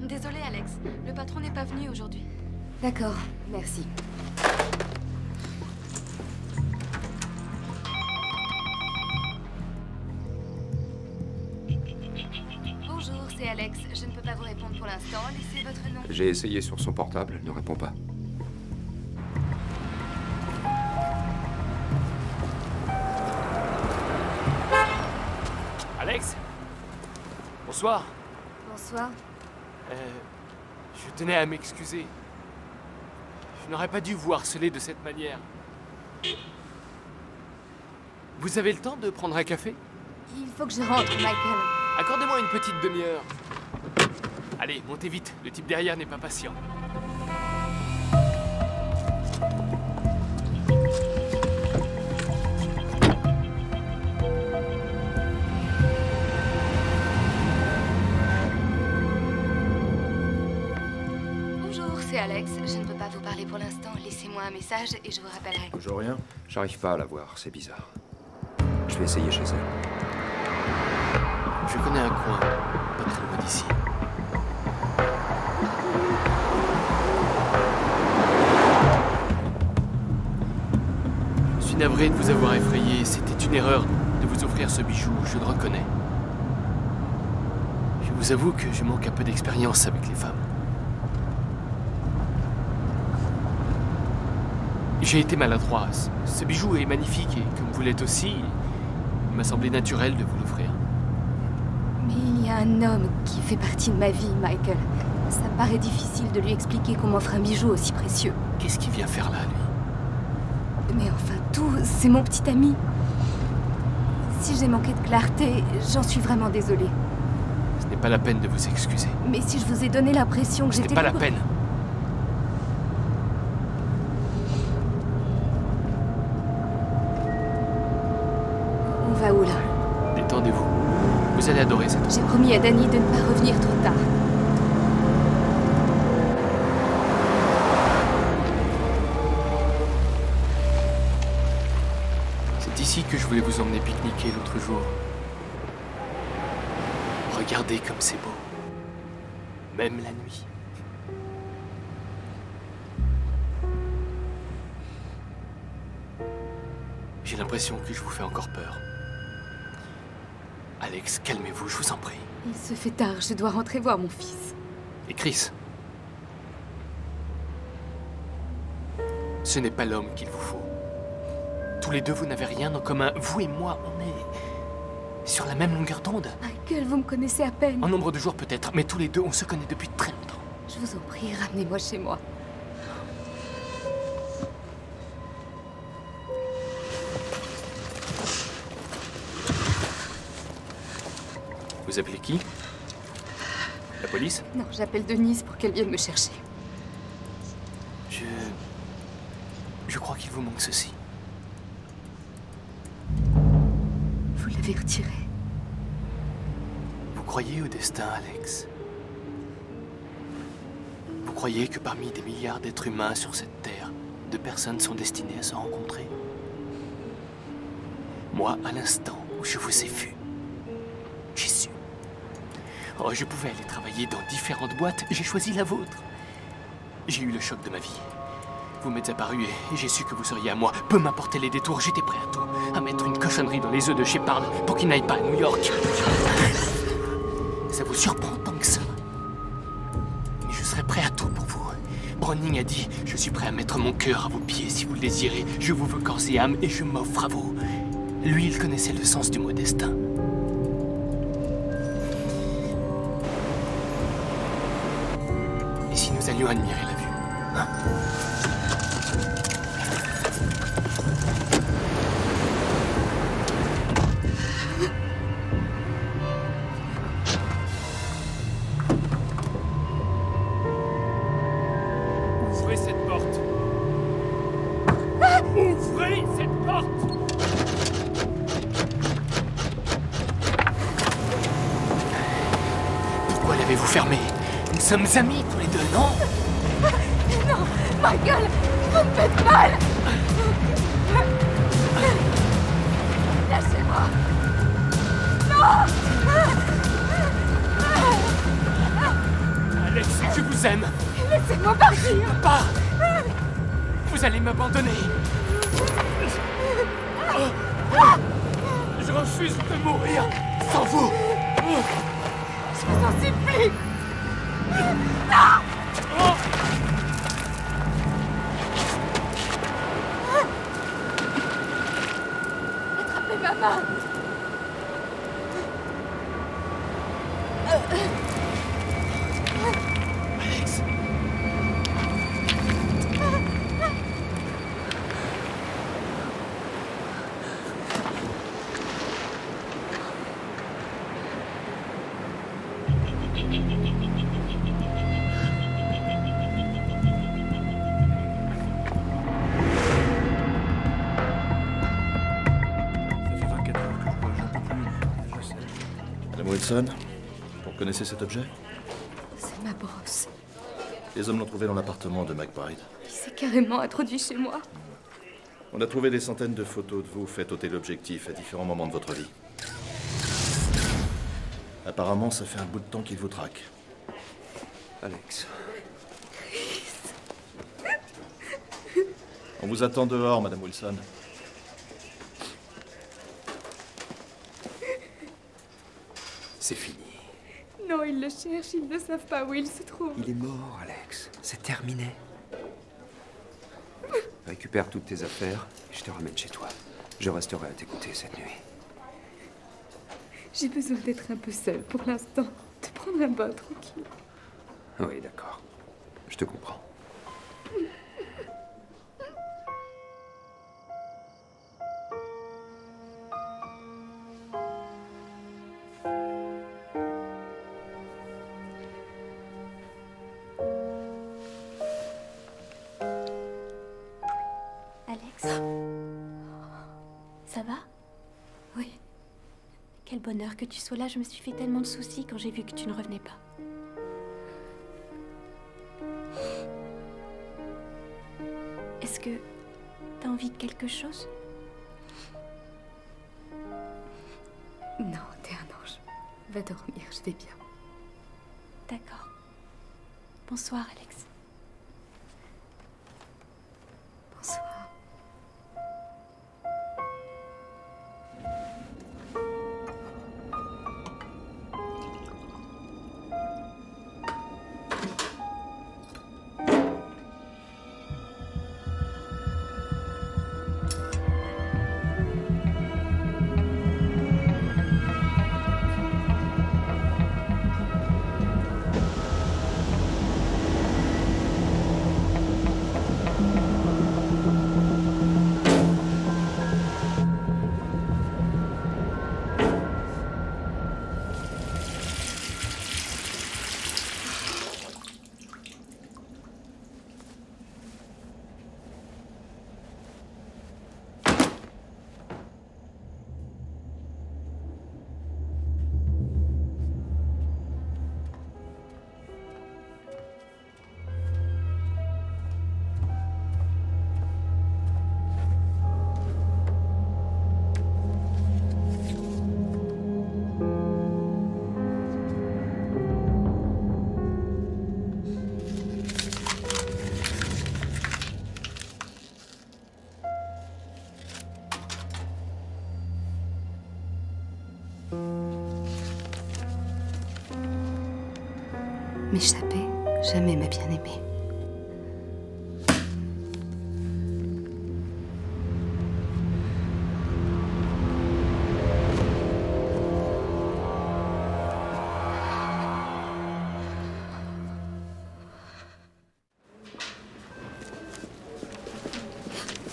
Speaker 2: Désolée, Alex. Le patron n'est pas venu aujourd'hui. D'accord, merci. Bonjour, c'est Alex. Je ne peux pas vous répondre pour l'instant. Laissez votre nom.
Speaker 3: J'ai essayé sur son portable, elle ne répond pas.
Speaker 9: Alex? Bonsoir.
Speaker 2: Bonsoir.
Speaker 9: Je tenais à m'excuser. Je n'aurais pas dû vous harceler de cette manière. Vous avez le temps de prendre un café?
Speaker 2: Il faut que je rentre, Michael.
Speaker 9: Accordez-moi une petite demi-heure. Allez, montez vite. Le type derrière n'est pas patient.
Speaker 2: Bonjour, c'est Alex. Je ne peux pas vous parler pour l'instant. Laissez-moi un message et je vous rappellerai.
Speaker 12: Toujours rien?
Speaker 3: J'arrive pas à la voir, c'est bizarre. Je vais essayer chez elle.
Speaker 9: Je connais un coin, pas très loin d'ici. Je suis navré de vous avoir effrayé. C'était une erreur de vous offrir ce bijou, je le reconnais. Je vous avoue que je manque un peu d'expérience avec les femmes. J'ai été maladroit. Ce bijou est magnifique et comme vous l'êtes aussi, il m'a semblé naturel de vous l'offrir.
Speaker 2: Mais il y a un homme qui fait partie de ma vie, Michael. Ça me paraît difficile de lui expliquer qu'on m'offre un bijou aussi précieux.
Speaker 9: Qu'est-ce qu'il vient faire là, lui?
Speaker 2: Mais enfin, tout, c'est mon petit ami. Si j'ai manqué de clarté, j'en suis vraiment désolée.
Speaker 9: Ce n'est pas la peine de vous excuser.
Speaker 2: Mais si je vous ai donné l'impression que j'étais
Speaker 9: C'est pas la
Speaker 2: libre-
Speaker 9: peine.
Speaker 2: On va où là?
Speaker 9: Détendez-vous. Vous allez adorer cette...
Speaker 2: J'ai promis à Danny de ne pas revenir trop tard.
Speaker 9: C'est ici que je voulais vous emmener pique-niquer l'autre jour. Regardez comme c'est beau. Même la nuit. J'ai l'impression que je vous fais encore peur. Alex, calmez-vous, je vous en prie.
Speaker 2: Il se fait tard, je dois rentrer voir mon fils.
Speaker 9: Et Chris? Ce n'est pas l'homme qu'il vous faut. Tous les deux, vous n'avez rien en commun. Vous et moi, on est sur la même longueur d'onde.
Speaker 2: Michael, vous me connaissez à peine.
Speaker 9: En nombre de jours peut-être, mais tous les deux, on se connaît depuis très longtemps.
Speaker 2: Je vous en prie, ramenez-moi chez moi.
Speaker 9: Vous appelez qui? La police?
Speaker 2: Non, j'appelle Denise pour qu'elle vienne me chercher.
Speaker 9: Je crois qu'il vous manque ceci.
Speaker 2: Vous l'avez retiré.
Speaker 9: Vous croyez au destin, Alex? Vous croyez que parmi des milliards d'êtres humains sur cette terre, 2 personnes sont destinées à se rencontrer? Moi, à l'instant où je vous ai vu, j'ai su. Oh, je pouvais aller travailler dans différentes boîtes, j'ai choisi la vôtre. J'ai eu le choc de ma vie. Vous m'êtes apparu et j'ai su que vous seriez à moi. Peu m'importer les détours, j'étais prêt à tout. À mettre une cochonnerie dans les œufs de Shepard pour qu'il n'aille pas à New York. Ça vous surprend tant que ça? Mais je serai prêt à tout pour vous. Browning a dit, je suis prêt à mettre mon cœur à vos pieds si vous le désirez. Je vous veux corps et âme et je m'offre à vous. Lui, il connaissait le sens du mot destin. Et si nous allions admirer la vue, hein? Ouvrez cette porte. Ouvrez cette porte. Pourquoi l'avez-vous fermée? Nous sommes amis tous les deux, non?
Speaker 2: Non, Michael, vous me faites mal. Lâchez-moi. Non.
Speaker 9: Alex, je vous aime.
Speaker 2: Laissez-moi partir.
Speaker 9: Pas. Vous allez m'abandonner. Je refuse de mourir sans vous.
Speaker 2: Je vous en supplie. Non. Attrapez ma main.
Speaker 9: Alex.
Speaker 12: Madame Wilson, vous reconnaissez cet objet?
Speaker 2: C'est ma brosse.
Speaker 12: Les hommes l'ont trouvé dans l'appartement de McBride.
Speaker 2: Il s'est carrément introduit chez moi.
Speaker 12: On a trouvé des centaines de photos de vous faites au téléobjectif à différents moments de votre vie. Apparemment, ça fait un bout de temps qu'il vous traque.
Speaker 3: Alex.
Speaker 12: On vous attend dehors, Madame Wilson.
Speaker 3: C'est fini.
Speaker 2: Non, ils le cherchent, ils ne savent pas où il se trouve.
Speaker 3: Il est mort, Alex. C'est terminé. Récupère toutes tes affaires et je te ramène chez toi. Je resterai à t'écouter cette nuit.
Speaker 2: J'ai besoin d'être un peu seule pour l'instant. De prendre un bain tranquille.
Speaker 3: Oui, d'accord. Je te comprends.
Speaker 7: Quel bonheur que tu sois là, je me suis fait tellement de soucis quand j'ai vu que tu ne revenais pas. Est-ce que t'as envie de quelque chose?
Speaker 2: Non, t'es un ange. Va dormir, je vais bien.
Speaker 7: D'accord. Bonsoir, Alex.
Speaker 2: Bonsoir. M'échapper, jamais m'a bien aimé.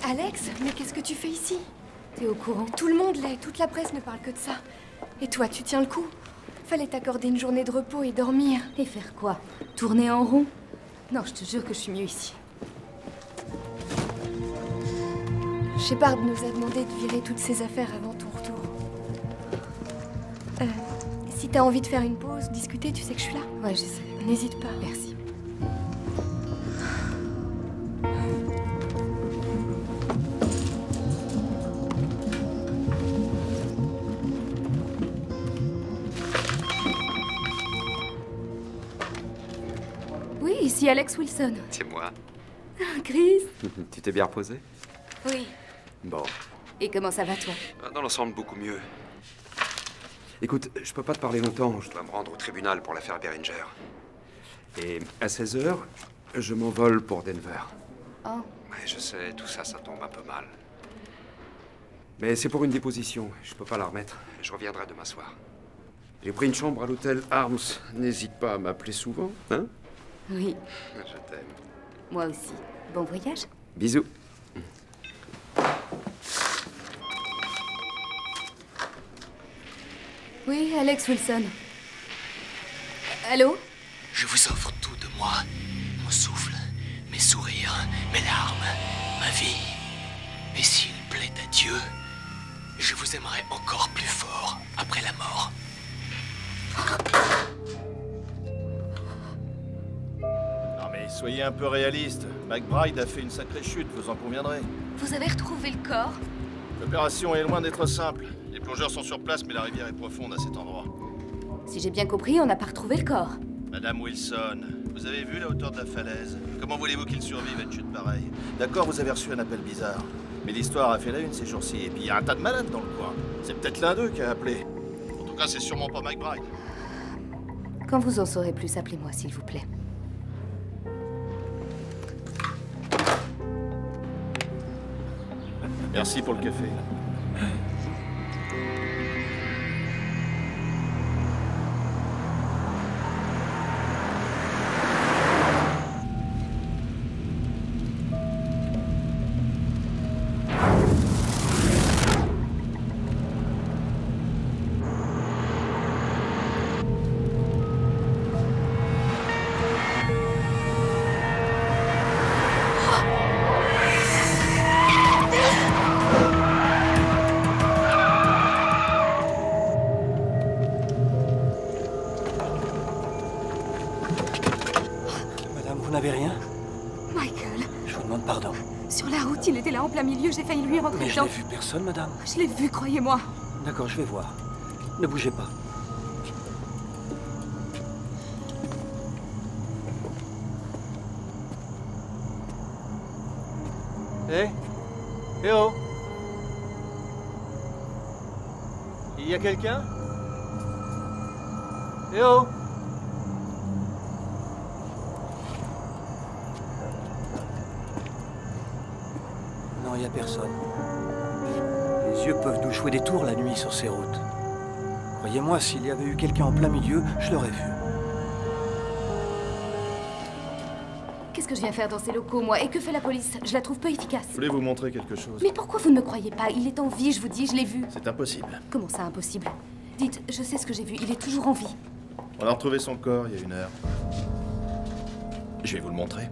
Speaker 13: Alex, mais qu'est-ce que tu fais ici?
Speaker 2: T'es au courant?
Speaker 13: Tout le monde l'est, toute la presse ne parle que de ça. Et toi, tu tiens le coup? Fallait t'accorder une journée de repos et dormir.
Speaker 2: Et faire quoi? Tourner en rond? Non, je te jure que je suis mieux ici.
Speaker 13: Shepard nous a demandé de virer toutes ses affaires avant ton retour. Si t'as envie de faire une pause, discuter, tu sais que je suis là.
Speaker 2: Ouais, je sais.
Speaker 13: N'hésite pas.
Speaker 2: Merci. Oui, ici Alex Wilson.
Speaker 3: C'est moi.
Speaker 2: Chris.
Speaker 3: Tu t'es bien reposé?
Speaker 2: Oui.
Speaker 3: Bon.
Speaker 2: Et comment ça va, toi?
Speaker 3: Dans l'ensemble, beaucoup mieux. Écoute, je peux pas te parler longtemps. Je dois me rendre au tribunal pour l'affaire Beringer. Et à 16h, je m'envole pour Denver.
Speaker 2: Oh.
Speaker 3: Ouais, je sais, tout ça, ça tombe un peu mal. Mais c'est pour une déposition. Je peux pas la remettre. Je reviendrai demain soir. J'ai pris une chambre à l'hôtel Arms. N'hésite pas à m'appeler souvent, hein?
Speaker 2: Oui.
Speaker 3: Je t'aime.
Speaker 2: Moi aussi. Bon voyage.
Speaker 3: Bisous.
Speaker 2: Oui, Alex Wilson. Allô?
Speaker 14: Je vous offre tout de moi. Mon souffle, mes sourires, mes larmes, ma vie. Et s'il plaît à Dieu, je vous aimerai encore plus fort après la mort.
Speaker 12: Non mais soyez un peu réaliste. McBride a fait une sacrée chute, vous en conviendrez.
Speaker 2: Vous avez retrouvé le corps?
Speaker 12: L'opération est loin d'être simple. Les plongeurs sont sur place, mais la rivière est profonde à cet endroit.
Speaker 2: Si j'ai bien compris, on n'a pas retrouvé le corps.
Speaker 12: Madame Wilson, vous avez vu la hauteur de la falaise? Comment voulez-vous qu'il survive à une chute pareille? D'accord, vous avez reçu un appel bizarre. Mais l'histoire a fait la une ces jours-ci, et puis il y a un tas de malades dans le coin. C'est peut-être l'un d'eux qui a appelé. En tout cas, c'est sûrement pas McBride.
Speaker 2: Quand vous en saurez plus, appelez-moi, s'il vous plaît.
Speaker 12: Merci pour le café.
Speaker 11: Vous n'avez rien?
Speaker 13: Michael,
Speaker 11: Je vous demande pardon.
Speaker 13: sur la route, il était là en plein milieu, j'ai failli lui rentrer
Speaker 11: Mais je
Speaker 13: dedans.
Speaker 11: n'ai vu personne, madame.
Speaker 13: Je l'ai vu, croyez-moi.
Speaker 11: D'accord, je vais voir. Ne bougez pas. Hé? Eh oh! Il y a quelqu'un? Eh oh! Non, il n'y a personne. Les yeux peuvent nous jouer des tours la nuit sur ces routes. Croyez-moi, s'il y avait eu quelqu'un en plein milieu, je l'aurais vu.
Speaker 2: Qu'est-ce que je viens faire dans ces locaux, moi? Et que fait la police? Je la trouve peu efficace.
Speaker 12: Je voulais vous montrer quelque chose.
Speaker 2: Mais pourquoi vous ne me croyez pas? Il est en vie, je vous dis, je l'ai vu.
Speaker 12: C'est impossible.
Speaker 2: Comment ça, impossible? Dites, je sais ce que j'ai vu, il est toujours en vie.
Speaker 12: On a retrouvé son corps il y a 1 heure. Je vais vous le montrer.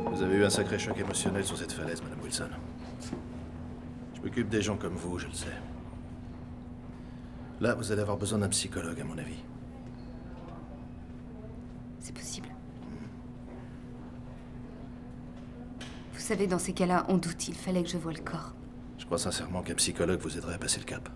Speaker 12: Vous avez eu un sacré choc émotionnel sur cette falaise, Madame Wilson. Je m'occupe des gens comme vous, je le sais. Là, vous allez avoir besoin d'un psychologue, à mon avis.
Speaker 2: C'est possible. Vous savez, dans ces cas-là, on doute, il fallait que je voie le corps.
Speaker 12: Je crois sincèrement qu'un psychologue vous aiderait à passer le cap.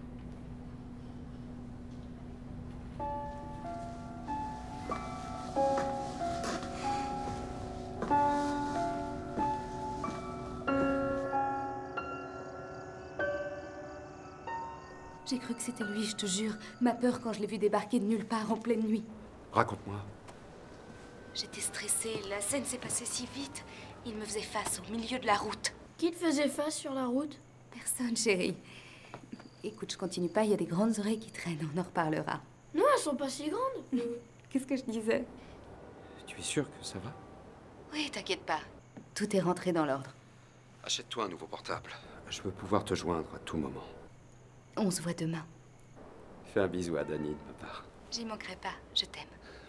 Speaker 2: J'ai cru que c'était lui, je te jure. Ma peur quand je l'ai vu débarquer de nulle part en pleine nuit.
Speaker 3: Raconte-moi.
Speaker 2: J'étais stressée, la scène s'est passée si vite. Il me faisait face au milieu de la route.
Speaker 1: Qui te faisait face sur la route?
Speaker 2: Personne, chérie. Écoute, je continue pas, il y a des grandes oreilles qui traînent, on en reparlera.
Speaker 1: Non, elles sont pas si grandes.
Speaker 2: Qu'est-ce que je disais?
Speaker 3: Tu es sûr que ça va?
Speaker 2: Oui, t'inquiète pas. Tout est rentré dans l'ordre.
Speaker 3: Achète-toi un nouveau portable. Je veux pouvoir te joindre à tout moment.
Speaker 2: On se voit demain.
Speaker 3: Fais un bisou à Dani de ma part.
Speaker 2: J'y manquerai pas, je t'aime.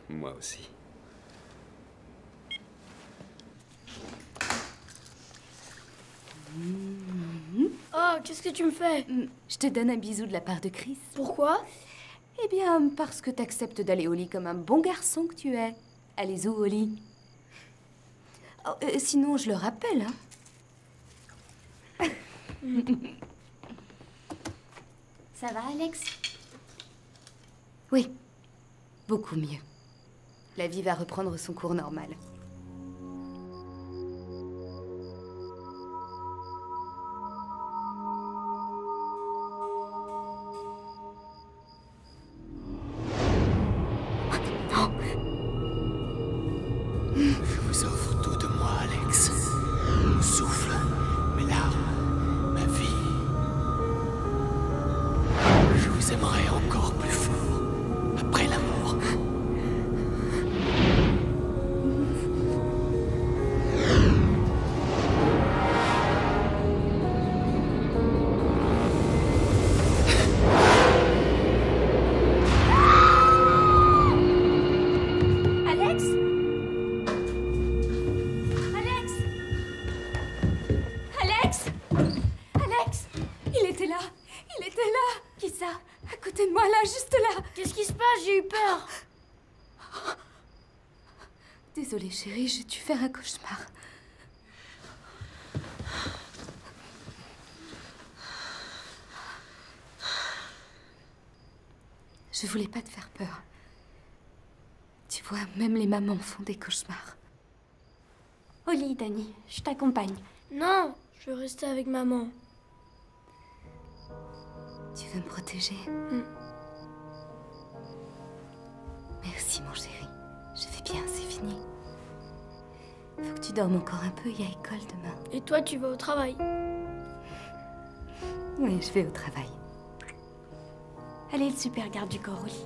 Speaker 3: Moi aussi.
Speaker 1: Oh, qu'est-ce que tu me fais?
Speaker 2: Je te donne un bisou de la part de Chris.
Speaker 1: Pourquoi?
Speaker 2: Eh bien, parce que t'acceptes d'aller au lit comme un bon garçon que tu es. Allez où au lit? Oh, sinon, je le rappelle, hein.
Speaker 7: Ça va, Alex?
Speaker 2: Oui, beaucoup mieux. La vie va reprendre son cours normal.
Speaker 14: Je vous offre tout de moi, Alex. Mon souffle, mes larmes, ma vie. Je vous aimerai encore plus fort après la mort.
Speaker 7: Alex? Alex? Alex?
Speaker 13: Alex! Il était là! Il était là!
Speaker 7: Qui ça?
Speaker 13: À côté de moi, là, juste là!
Speaker 1: Qu'est-ce qui se passe? J'ai eu peur.
Speaker 2: Désolée, chérie, j'ai dû faire un cauchemar. Je voulais pas te faire peur. Tu vois, même les mamans font des cauchemars.
Speaker 7: Au lit, Dani. Je t'accompagne.
Speaker 1: Non, je veux rester avec maman.
Speaker 2: Tu veux me protéger? Merci, mon chéri. Je vais bien, c'est fini. Faut que tu dormes encore un peu, il y a école demain.
Speaker 1: Et toi, tu vas au travail?
Speaker 2: Oui, je vais au travail.
Speaker 7: Allez, le super garde du corps au lit.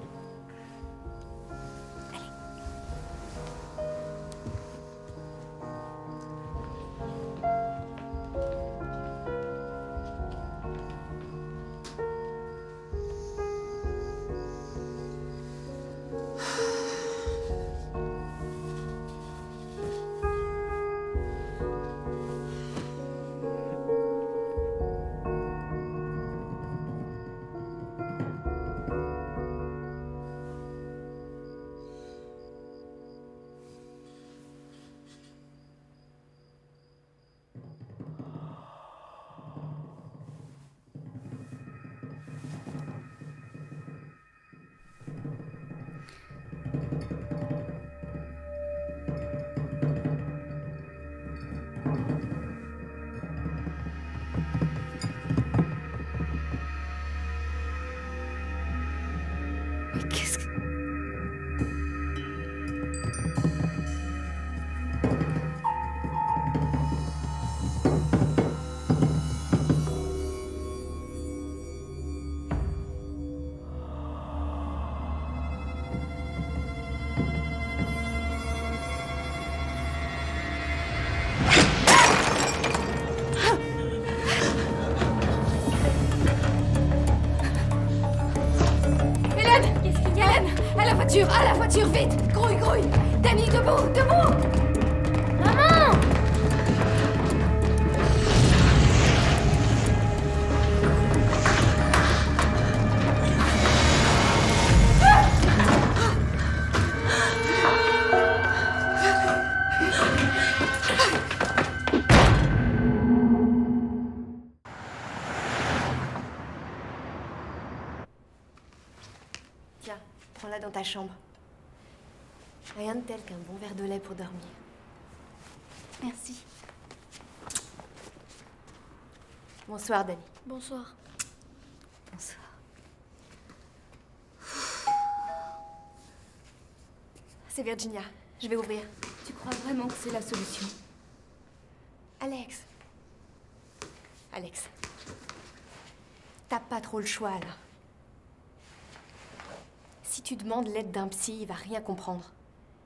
Speaker 2: la voiture, vite! Grouille, grouille! Danny, debout, debout!
Speaker 1: Maman!
Speaker 13: Tiens, prends-la dans ta chambre. Rien de tel qu'un bon verre de lait pour dormir.
Speaker 2: Merci.
Speaker 13: Bonsoir, Danny.
Speaker 1: Bonsoir.
Speaker 2: Bonsoir.
Speaker 13: C'est Virginia. Je vais ouvrir.
Speaker 2: Tu crois vraiment que c'est la solution?
Speaker 13: Alex. Alex. T'as pas trop le choix, là. Si tu demandes l'aide d'un psy, il va rien comprendre.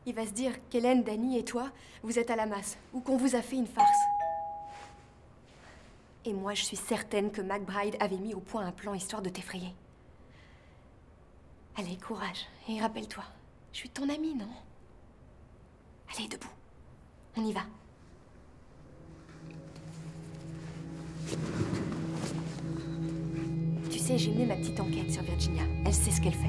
Speaker 13: Il va se dire qu'Hélène, Danny et toi, vous êtes à la masse, ou qu'on vous a fait une farce. Et moi, je suis certaine que McBride avait mis au point un plan histoire de t'effrayer. Allez, courage, et rappelle-toi, je suis ton amie, non? Allez, debout. On y va. Tu sais, j'ai mené ma petite enquête sur Virginia. Elle sait ce qu'elle fait.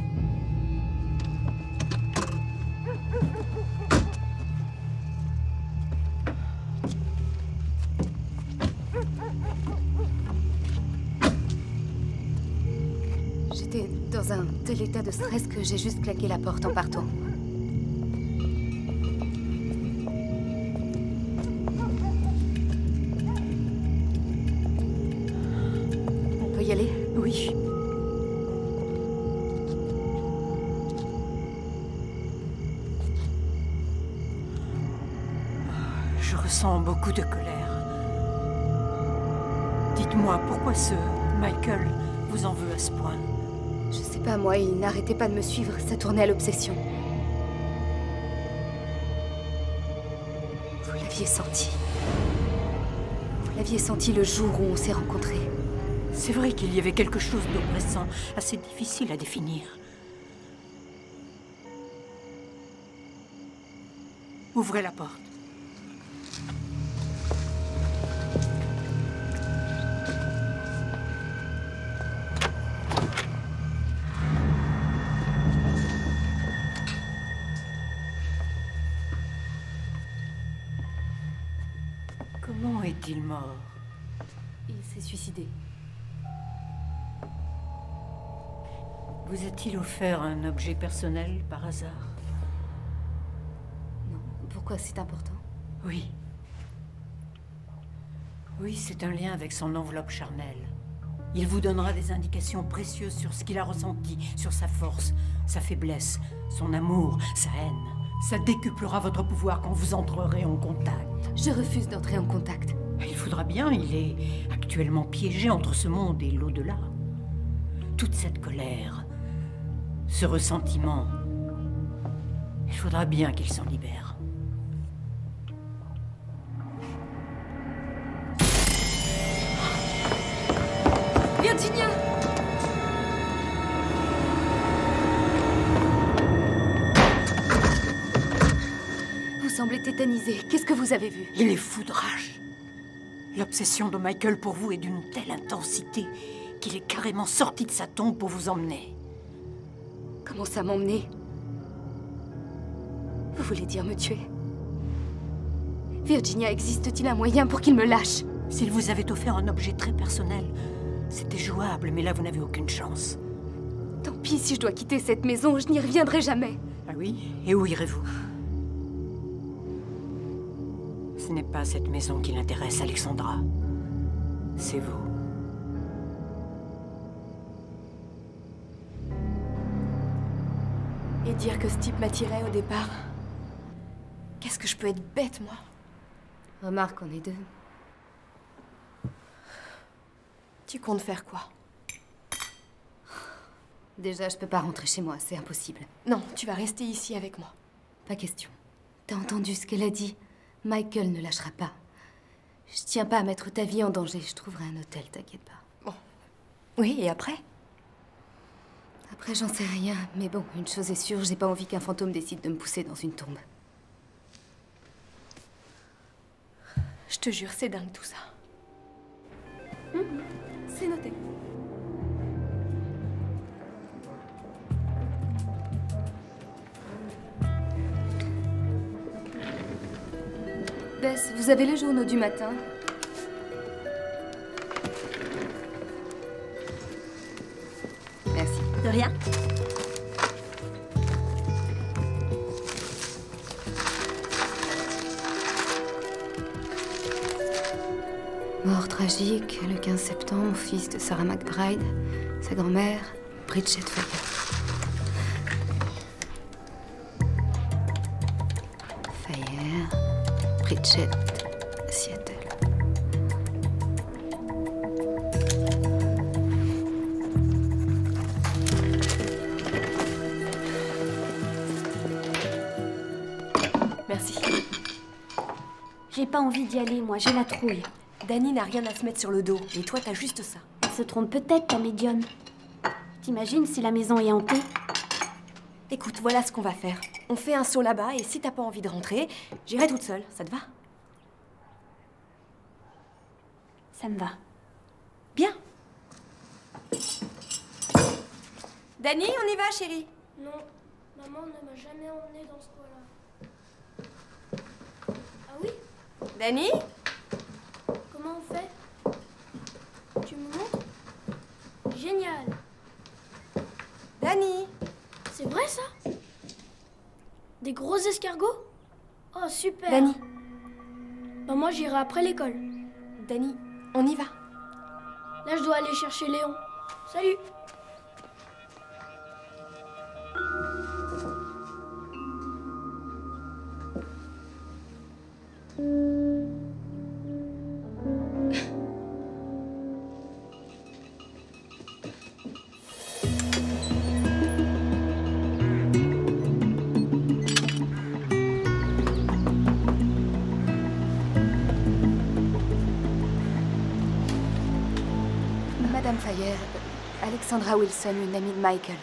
Speaker 2: J'étais dans un tel état de stress que j'ai juste claqué la porte en partant. On peut y aller?
Speaker 6: Oui. Je ressens beaucoup de colère. Dites-moi, pourquoi ce Michael vous en veut à ce point?
Speaker 2: Je sais pas, moi, il n'arrêtait pas de me suivre, ça tournait à l'obsession. Vous l'aviez senti. Vous l'aviez senti le jour où on s'est rencontrés.
Speaker 6: C'est vrai qu'il y avait quelque chose d'oppressant, assez difficile à définir. Ouvrez la porte. Comment est-il mort?
Speaker 2: Il s'est suicidé.
Speaker 6: Vous a-t-il offert un objet personnel par hasard?
Speaker 2: Non. Pourquoi c'est important?
Speaker 6: Oui. Oui, c'est un lien avec son enveloppe charnelle. Il vous donnera des indications précieuses sur ce qu'il a ressenti, sur sa force, sa faiblesse, son amour, sa haine. Ça décuplera votre pouvoir quand vous entrerez en contact.
Speaker 2: Je refuse d'entrer en contact.
Speaker 6: Il faudra bien, il est actuellement piégé entre ce monde et l'au-delà. Toute cette colère, ce ressentiment, il faudra bien qu'il s'en libère.
Speaker 2: Virginia! Vous semblez tétanisé. Qu'est-ce que vous avez vu?
Speaker 6: Il est fou de rage. L'obsession de Michael pour vous est d'une telle intensité qu'il est carrément sorti de sa tombe pour vous emmener.
Speaker 2: Comment ça m'emmener? Vous voulez dire me tuer? Virginia, existe-t-il un moyen pour qu'il me lâche?
Speaker 6: S'il vous avait offert un objet très personnel, c'était jouable, mais là vous n'avez aucune chance.
Speaker 2: Tant pis si je dois quitter cette maison, je n'y reviendrai jamais.
Speaker 6: Ah oui? Et où irez-vous? Ce n'est pas cette maison qui l'intéresse, Alexandra. C'est vous.
Speaker 13: Et dire que ce type m'attirait au départ. Qu'est-ce que je peux être bête, moi?
Speaker 2: Remarque, on est deux.
Speaker 13: Tu comptes faire quoi?
Speaker 2: Déjà, je peux pas rentrer chez moi, c'est impossible.
Speaker 13: Non, tu vas rester ici avec moi.
Speaker 2: Pas question. T'as entendu ce qu'elle a dit? Michael ne lâchera pas. Je tiens pas à mettre ta vie en danger. Je trouverai un hôtel, t'inquiète pas.
Speaker 13: Bon. Oui, et après?
Speaker 2: Après, j'en sais rien. Mais bon, une chose est sûre, j'ai pas envie qu'un fantôme décide de me pousser dans une tombe.
Speaker 13: Je te jure, c'est dingue tout ça. C'est noté.
Speaker 2: Bess, vous avez les journaux du matin? Merci.
Speaker 7: De rien.
Speaker 2: Mort tragique, le 15 septembre, fils de Sarah McBride, sa grand-mère, Bridget Fayer. Bridget, Seattle.
Speaker 13: Merci.
Speaker 7: J'ai pas envie d'y aller, moi, j'ai la trouille.
Speaker 13: Dani n'a rien à se mettre sur le dos, et toi t'as juste ça.
Speaker 7: Elle se trompe peut-être, ta médium. T'imagines si la maison est hantée?
Speaker 13: Écoute, voilà ce qu'on va faire. On fait un saut là-bas, et si t'as pas envie de rentrer, j'irai toute seule, ça te va?
Speaker 7: Ça me va.
Speaker 13: Bien. Dani, on y va, chérie?
Speaker 1: Non, maman ne m'a jamais emmenée dans ce coin-là. Ah oui?
Speaker 13: Dani?
Speaker 1: Comment on fait? Tu me montres? Génial.
Speaker 13: Dani?
Speaker 1: C'est vrai ça? Des gros escargots? Oh super.
Speaker 13: Dani?
Speaker 1: Bah moi j'irai après l'école.
Speaker 13: Dani, on y va.
Speaker 1: Là je dois aller chercher Léon. Salut.
Speaker 2: Madame Fayer, Alexandra Wilson, une amie de Michael.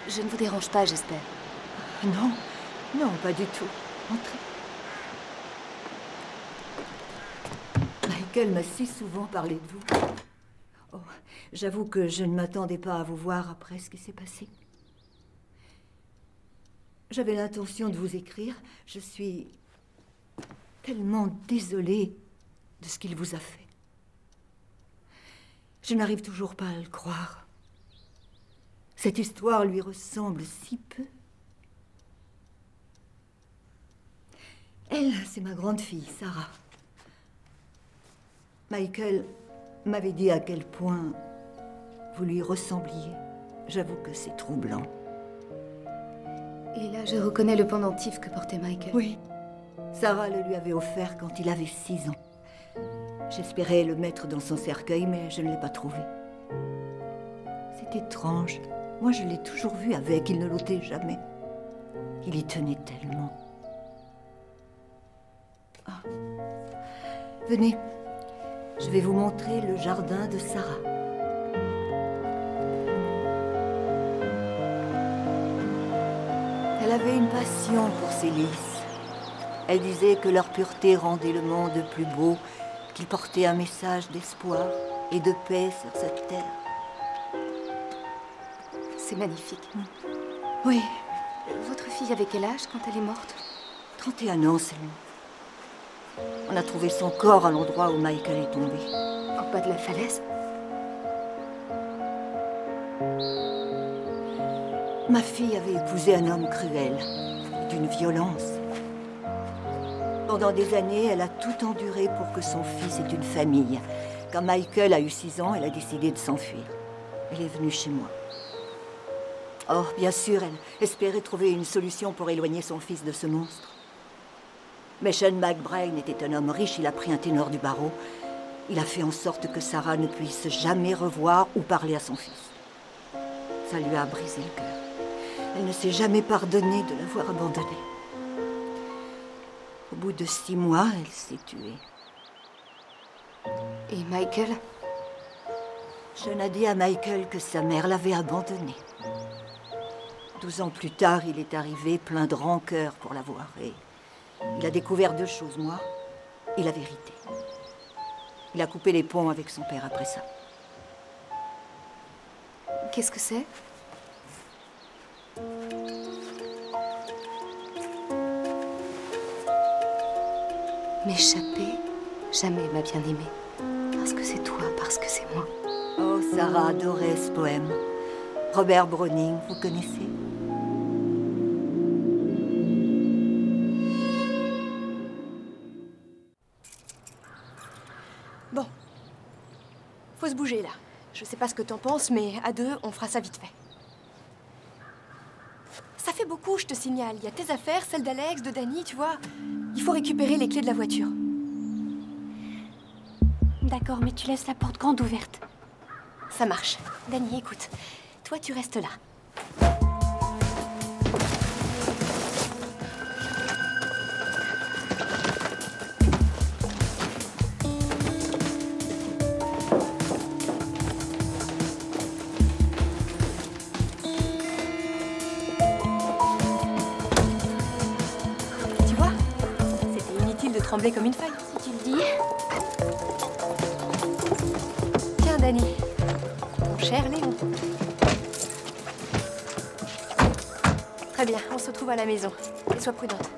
Speaker 2: Je ne vous dérange pas, j'espère.
Speaker 6: Non, non, pas du tout. Entrez. Michael m'a si souvent parlé de vous. Oh, j'avoue que je ne m'attendais pas à vous voir après ce qui s'est passé. J'avais l'intention de vous écrire. Je suis tellement désolée de ce qu'il vous a fait. Je n'arrive toujours pas à le croire. Cette histoire lui ressemble si peu. Elle, c'est ma grande fille, Sarah. Michael m'avait dit à quel point vous lui ressembliez. J'avoue que c'est troublant.
Speaker 2: Et là, je reconnais le pendentif que portait Michael.
Speaker 6: Oui. Sarah le lui avait offert quand il avait 6 ans. J'espérais le mettre dans son cercueil, mais je ne l'ai pas trouvé. C'est étrange. Moi, je l'ai toujours vu avec. Il ne l'ôtait jamais. Il y tenait tellement. Ah. Venez. Je vais vous montrer le jardin de Sarah. Elle avait une passion pour ces lys. Elle disait que leur pureté rendait le monde plus beau, qu'il portait un message d'espoir et de paix sur cette terre.
Speaker 2: C'est magnifique.
Speaker 6: Oui.
Speaker 2: Votre fille avait quel âge quand elle est morte?
Speaker 6: 31 ans seulement. On a trouvé son corps à l'endroit où Michael est tombé.
Speaker 2: En bas de la falaise?
Speaker 6: Ma fille avait épousé un homme cruel, d'une violence. Pendant des années, elle a tout enduré pour que son fils ait une famille. Quand Michael a eu 6 ans, elle a décidé de s'enfuir. Elle est venue chez moi. Oh, bien sûr, elle espérait trouver une solution pour éloigner son fils de ce monstre. Mais Sean McBride était un homme riche, il a pris un ténor du barreau. Il a fait en sorte que Sarah ne puisse jamais revoir ou parler à son fils. Ça lui a brisé le cœur. Elle ne s'est jamais pardonné de l'avoir abandonné. Au bout de 6 mois, elle s'est tuée.
Speaker 2: Et Michael?
Speaker 6: Sean a dit à Michael que sa mère l'avait abandonné.
Speaker 15: 12 ans plus tard, il est arrivé plein de rancœur pour l'avoir. Et il a découvert 2 choses, moi et la vérité. Il a coupé les ponts avec son père après ça.
Speaker 2: Qu'est-ce que c'est? M'échapper, jamais m'a bien aimé. Parce que c'est toi, parce que c'est moi.
Speaker 15: Oh, Sarah adorait ce poème. Robert Browning, vous connaissez?
Speaker 13: Bon. Faut se bouger, là. Je sais pas ce que t'en penses, mais à 2, on fera ça vite fait. Ça fait beaucoup, je te signale. Il y a tes affaires, celles d'Alex, de Dani, tu vois. Il faut récupérer les clés de la voiture.
Speaker 7: D'accord, mais tu laisses la porte grande ouverte.
Speaker 13: Ça marche. Dani, écoute. Toi, tu restes là. Tu vois, c'était inutile de trembler comme une feuille.
Speaker 7: Si tu le dis.
Speaker 13: Tiens, Dani. Mon cher Léon. Très bien, on se retrouve à la maison. Et sois prudente.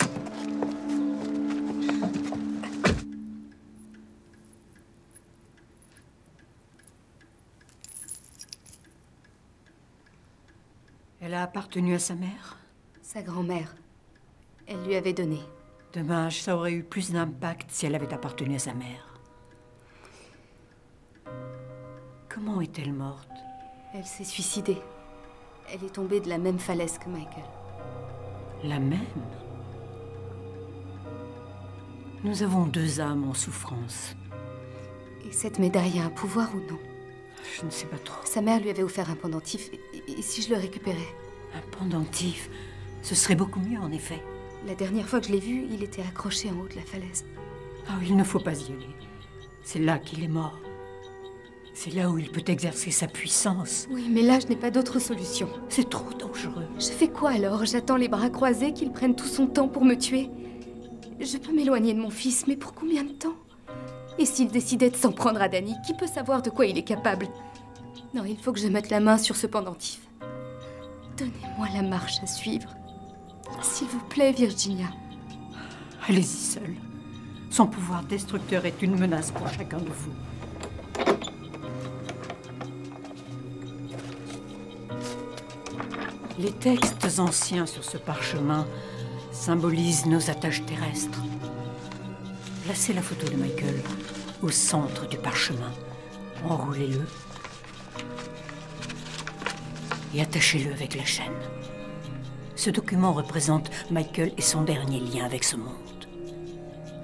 Speaker 6: Elle a appartenu à sa mère?
Speaker 2: Sa grand-mère. Elle lui avait donné.
Speaker 6: Dommage, ça aurait eu plus d'impact si elle avait appartenu à sa mère. Comment est-elle morte?
Speaker 2: Elle s'est suicidée. Elle est tombée de la même falaise que Michael.
Speaker 6: La même? Nous avons 2 âmes en souffrance.
Speaker 2: Et cette médaille a un pouvoir ou non?
Speaker 6: Je ne sais pas trop.
Speaker 2: Sa mère lui avait offert un pendentif. Et si je le récupérais?
Speaker 6: Un pendentif? Ce serait beaucoup mieux, en effet.
Speaker 2: La dernière fois que je l'ai vu, il était accroché en haut de la falaise.
Speaker 6: Ah, il ne faut pas y aller. C'est là qu'il est mort. C'est là où il peut exercer sa puissance.
Speaker 2: Oui, mais là, je n'ai pas d'autre solution.
Speaker 6: C'est trop dangereux.
Speaker 2: Je fais quoi alors? J'attends les bras croisés qu'il prenne tout son temps pour me tuer? Je peux m'éloigner de mon fils, mais pour combien de temps? Et s'il décidait de s'en prendre à Dani, qui peut savoir de quoi il est capable? Non, il faut que je mette la main sur ce pendentif. Donnez-moi la marche à suivre. S'il vous plaît, Virginia.
Speaker 6: Allez-y seule. Son pouvoir destructeur est une menace pour chacun de vous. Les textes anciens sur ce parchemin symbolisent nos attaches terrestres. Placez la photo de Michael au centre du parchemin. Enroulez-le et attachez-le avec la chaîne. Ce document représente Michael et son dernier lien avec ce monde.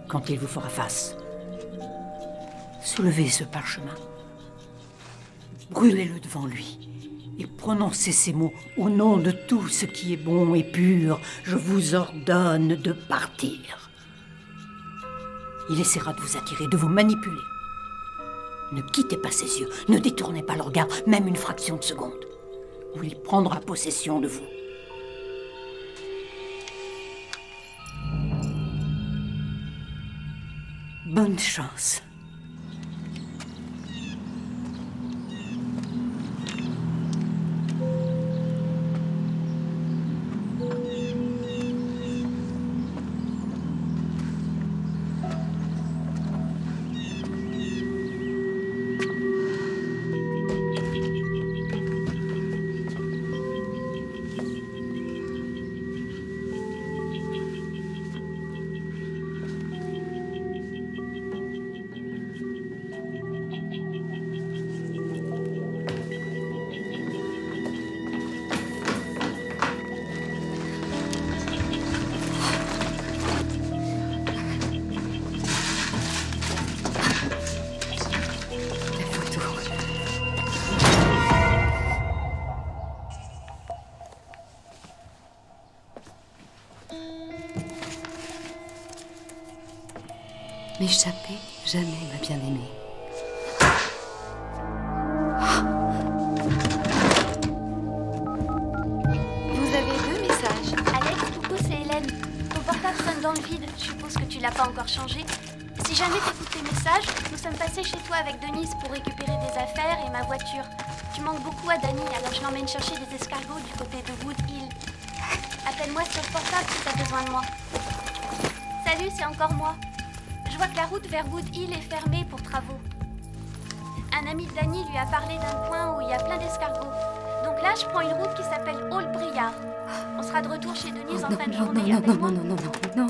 Speaker 6: Quand il vous fera face, soulevez ce parchemin, brûlez-le devant lui et prononcez ces mots. Au nom de tout ce qui est bon et pur, je vous ordonne de partir. Il essaiera de vous attirer, de vous manipuler. Ne quittez pas ses yeux, ne détournez pas le regard, même une fraction de seconde, ou il prendra possession de vous. Bonne chance.
Speaker 2: M'échapper, jamais m'a bien aimé.
Speaker 13: Vous avez
Speaker 16: portable sonne dans le vide. Je suppose que tu l'as pas encore changé. Si jamais t'écoutes tes messages, nous sommes passés chez toi avec Denise pour récupérer des affaires et ma voiture. Tu manques beaucoup à Dani, alors je l'emmène chercher des escargots du côté de Wood Hill. Appelle-moi sur le portable si t'as besoin de moi. Salut, c'est encore moi. Je vois que la route vers Wood Hill est fermée pour travaux. Un ami de Dani lui a parlé d'un coin où il y a plein d'escargots. Donc là, je prends une route qui s'appelle Old Briar. On sera de retour chez Denise en fin de journée.
Speaker 2: Non.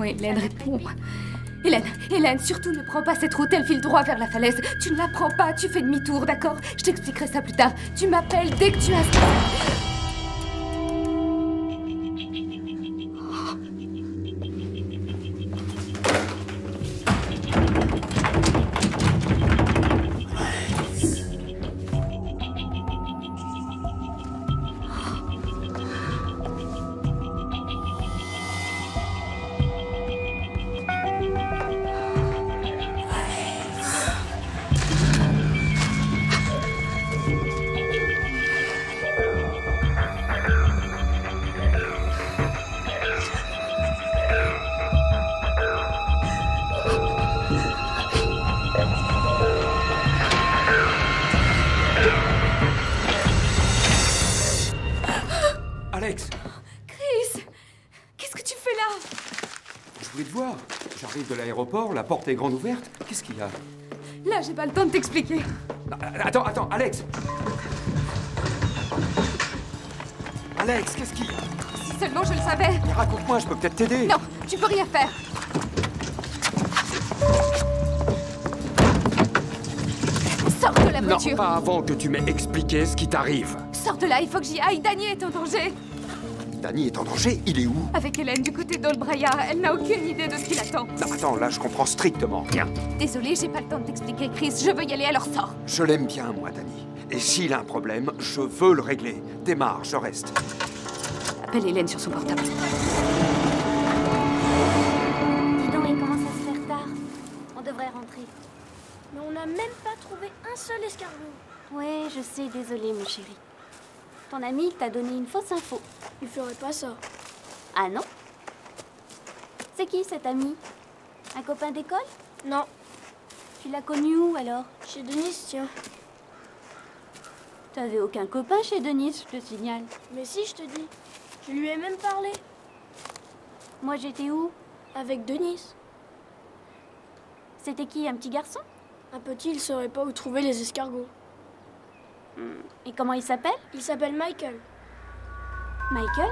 Speaker 2: Hélène, réponds. Hélène, surtout ne prends pas cette route, elle file droit vers la falaise. Tu ne la prends pas, tu fais demi-tour, d'accord? Je t'expliquerai ça plus tard. Tu m'appelles dès que tu as...
Speaker 17: Alex!
Speaker 2: Chris! Qu'est-ce que tu fais là?
Speaker 17: Je voulais te voir. J'arrive de l'aéroport, la porte est grande ouverte. Qu'est-ce qu'il y a?
Speaker 2: Là, j'ai pas le temps de t'expliquer.
Speaker 17: Attends, Alex! Alex, qu'est-ce qu'il y a?
Speaker 2: Si seulement je le savais.
Speaker 17: Mais raconte-moi, je peux peut-être t'aider.
Speaker 2: Non, tu peux rien faire. Sors de la voiture.
Speaker 17: Non, pas avant que tu m'aies expliqué ce qui t'arrive.
Speaker 2: Sors de là, il faut que j'y aille. Dani est en danger.
Speaker 17: Dani est en danger? Il est où?
Speaker 2: Avec Hélène du côté d'Old Briar. Elle n'a aucune idée de ce qui l'attend.
Speaker 17: Non, attends, là, je comprends strictement rien.
Speaker 2: Désolée, j'ai pas le temps de t'expliquer, Chris. Je veux y aller, alors sors.
Speaker 17: Je l'aime bien, moi, Dani. Et s'il a un problème, je veux le régler. Démarre, je reste.
Speaker 2: Appelle Hélène sur son portable.
Speaker 16: Dis donc, il commence à se faire tard. On devrait rentrer.
Speaker 1: Mais on n'a même pas trouvé un seul escargot.
Speaker 16: Ouais, je sais, désolé, mon chéri. Ton ami t'a donné une fausse info.
Speaker 1: Il ferait pas ça.
Speaker 16: Ah non? C'est qui cet ami? Un copain d'école?
Speaker 1: Non.
Speaker 16: Tu l'as connu où alors?
Speaker 1: Chez Denise, tiens.
Speaker 16: T'avais aucun copain chez Denise, je te signale.
Speaker 1: Mais si, je te dis. Je lui ai même parlé.
Speaker 16: Moi, j'étais où?
Speaker 1: Avec Denise.
Speaker 16: C'était qui, un petit garçon?
Speaker 1: Un petit, il saurait pas où trouver les escargots.
Speaker 16: Et comment il s'appelle?
Speaker 1: Il s'appelle Michael.
Speaker 16: Michael?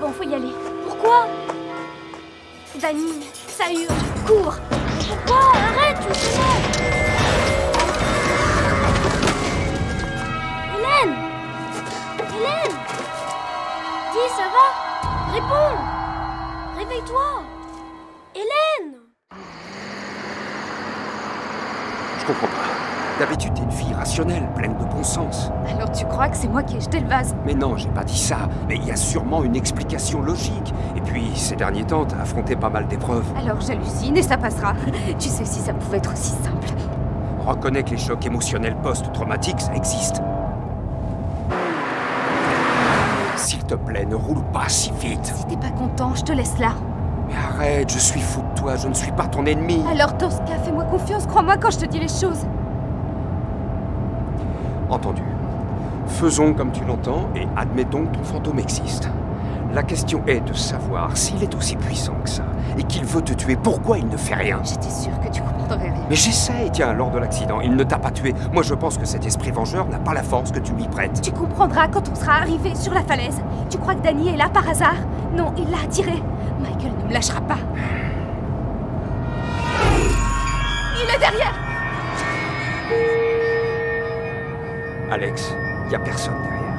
Speaker 16: Bon, faut y aller.
Speaker 1: Pourquoi?
Speaker 16: Dani, ça urge. Cours!
Speaker 1: Pourquoi? Arrête, tu sais. Hélène! Hélène! Dis, ça va? Réponds! Réveille-toi! Hélène!
Speaker 17: Je comprends pas. D'habitude, t'es une fille rationnelle, pleine de bon sens.
Speaker 2: Alors tu crois que c'est moi qui ai jeté le vase?
Speaker 17: Mais non, j'ai pas dit ça. Mais il y a sûrement une explication logique. Et puis, ces derniers temps, t'as affronté pas mal d'épreuves.
Speaker 2: Alors j'hallucine et ça passera. Tu sais, si ça pouvait être aussi simple.
Speaker 17: Reconnais que les chocs émotionnels post-traumatiques, ça existe. S'il te plaît, ne roule pas si vite.
Speaker 2: Si t'es pas content, je te laisse là.
Speaker 17: Mais arrête, je suis fou de toi, je ne suis pas ton ennemi.
Speaker 2: Alors dans ce cas, fais-moi confiance, crois-moi quand je te dis les choses.
Speaker 17: Entendu. Faisons comme tu l'entends et admettons que ton fantôme existe. La question est de savoir s'il est aussi puissant que ça et qu'il veut te tuer, pourquoi il ne fait rien?
Speaker 2: J'étais sûre que tu comprendrais rien.
Speaker 17: Mais j'essaie, tiens, lors de l'accident, il ne t'a pas tué. Moi, je pense que cet esprit vengeur n'a pas la force que tu lui prêtes.
Speaker 2: Tu comprendras quand on sera arrivé sur la falaise. Tu crois que Dani est là par hasard? Non, il l'a attiré. Michael ne me lâchera pas. Il est derrière!
Speaker 17: Alex, il n'y a personne derrière.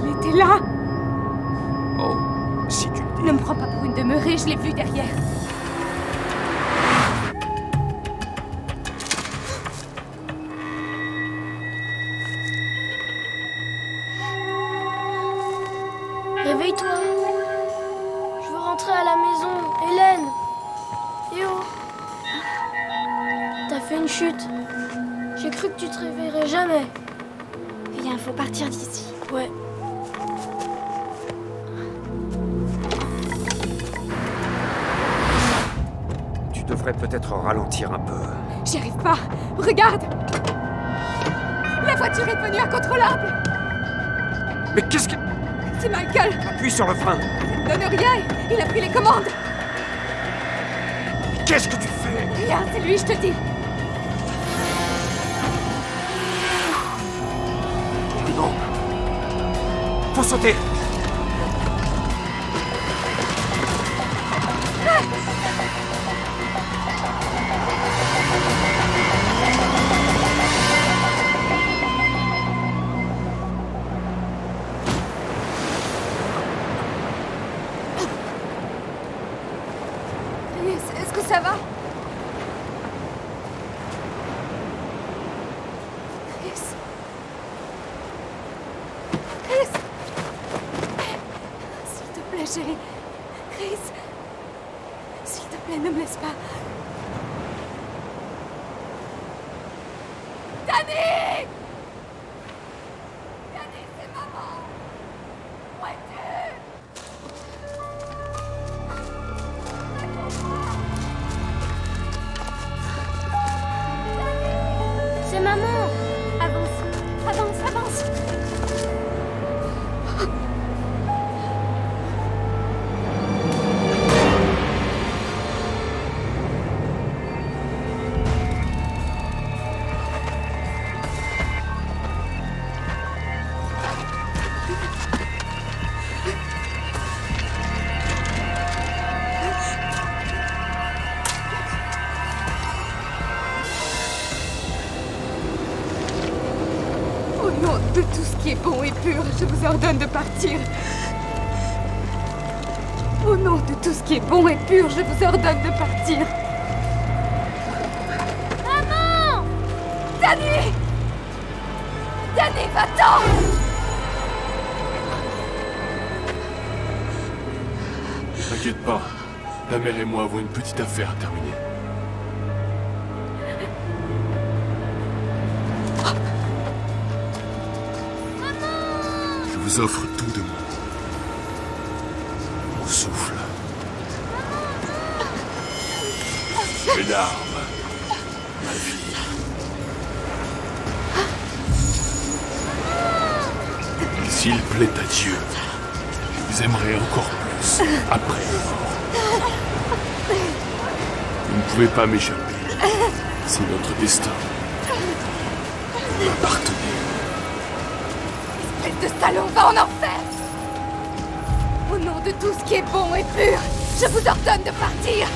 Speaker 2: Il était là!
Speaker 17: Oh, si tu le dis.
Speaker 2: Ne me prends pas pour une demeurée, je l'ai vu derrière.
Speaker 1: fait une chute. J'ai cru que tu te réveillerais jamais.
Speaker 16: Viens, faut partir d'ici.
Speaker 1: Ouais.
Speaker 17: Tu devrais peut-être ralentir un peu.
Speaker 4: J'y arrive pas. Regarde! La voiture est devenue incontrôlable!
Speaker 17: Mais qu'est-ce que...
Speaker 4: C'est Michael!
Speaker 17: Appuie sur le frein!
Speaker 4: Ça ne donne rien! Il a pris les commandes!
Speaker 17: Qu'est-ce que tu fais?
Speaker 4: Rien, c'est lui, je te dis!
Speaker 17: Non! Faut sauter!
Speaker 4: Est-ce que ça va? Chris? Chris? S'il te plaît, chérie. Chris? S'il te plaît, ne me laisse pas. Danny! Danny, c'est maman! Où es-tu?
Speaker 1: C'est maman.
Speaker 16: Avance, avance, avance.
Speaker 4: Au nom de tout ce qui est bon et pur, je vous ordonne de partir. Au nom de tout ce qui est bon et pur, je vous ordonne de partir.
Speaker 16: Maman!
Speaker 4: Danny! Danny, va-t'en!
Speaker 5: T'inquiète pas, la mère et moi avons une petite affaire à terminer. Je vous offre tout de moi. Mon souffle. Mes larmes. Ma vie. Et s'il plaît à Dieu, je vous aimerai encore plus après la mort. Vous ne pouvez pas m'échapper. C'est notre destin. Vous m'appartenez.
Speaker 4: Espèce de salaud, va en enfer! Au nom de tout ce qui est bon et pur, je vous ordonne de partir!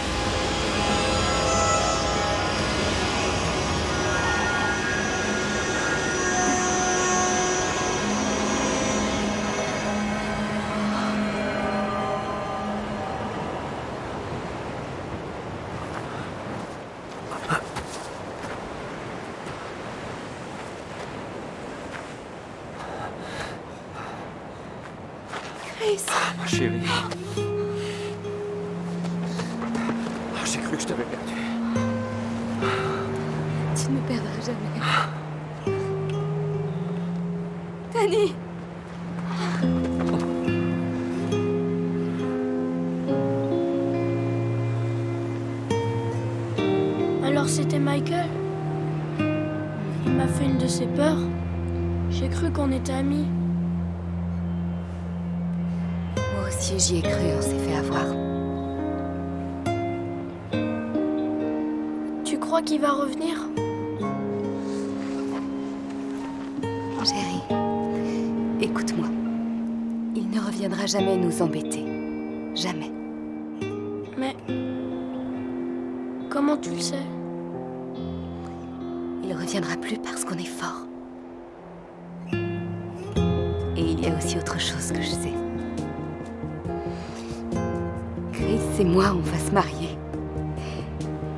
Speaker 4: Chris.
Speaker 17: Ah, ma chérie. Ah, j'ai cru que je t'avais perdu.
Speaker 4: Tu ne me perdras jamais. Danny!
Speaker 1: Alors c'était Michael? Il m'a fait une de ses peurs. J'ai cru qu'on était amis.
Speaker 2: Moi aussi, j'y ai cru, on s'est fait avoir.
Speaker 1: Tu crois qu'il va revenir?
Speaker 2: Chérie, écoute-moi. Il ne reviendra jamais nous embêter. Jamais.
Speaker 1: Mais... comment tu le sais?
Speaker 2: Il reviendra plus parce qu'on est fort. Et il y a aussi autre chose que je sais. Chris et moi, on va se marier.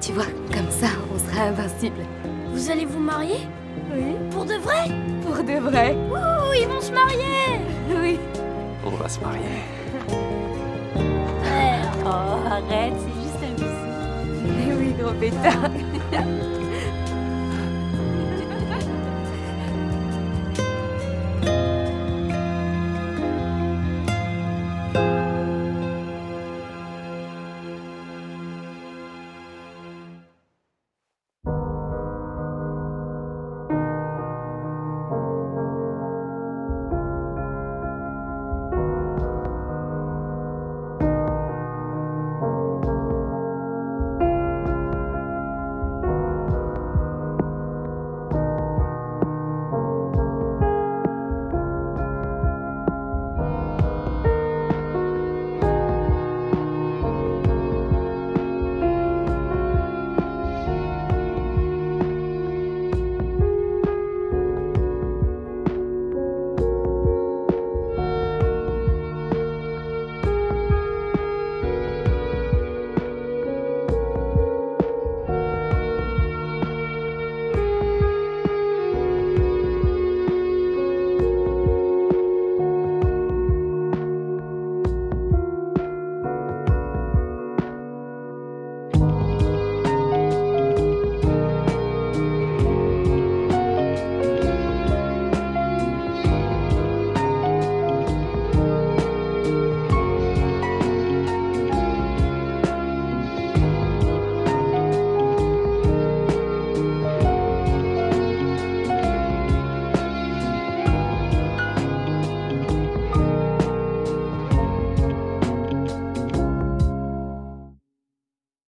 Speaker 2: Tu vois, comme ça, on sera invincibles.
Speaker 1: Vous allez vous marier?
Speaker 2: Oui.
Speaker 1: Pour de vrai?
Speaker 4: Pour de vrai.
Speaker 1: Ouh, ils vont se marier!
Speaker 4: Oui.
Speaker 17: On va se marier.
Speaker 7: Oh, arrête, c'est juste un bisou.
Speaker 4: Mais oui, gros pétard.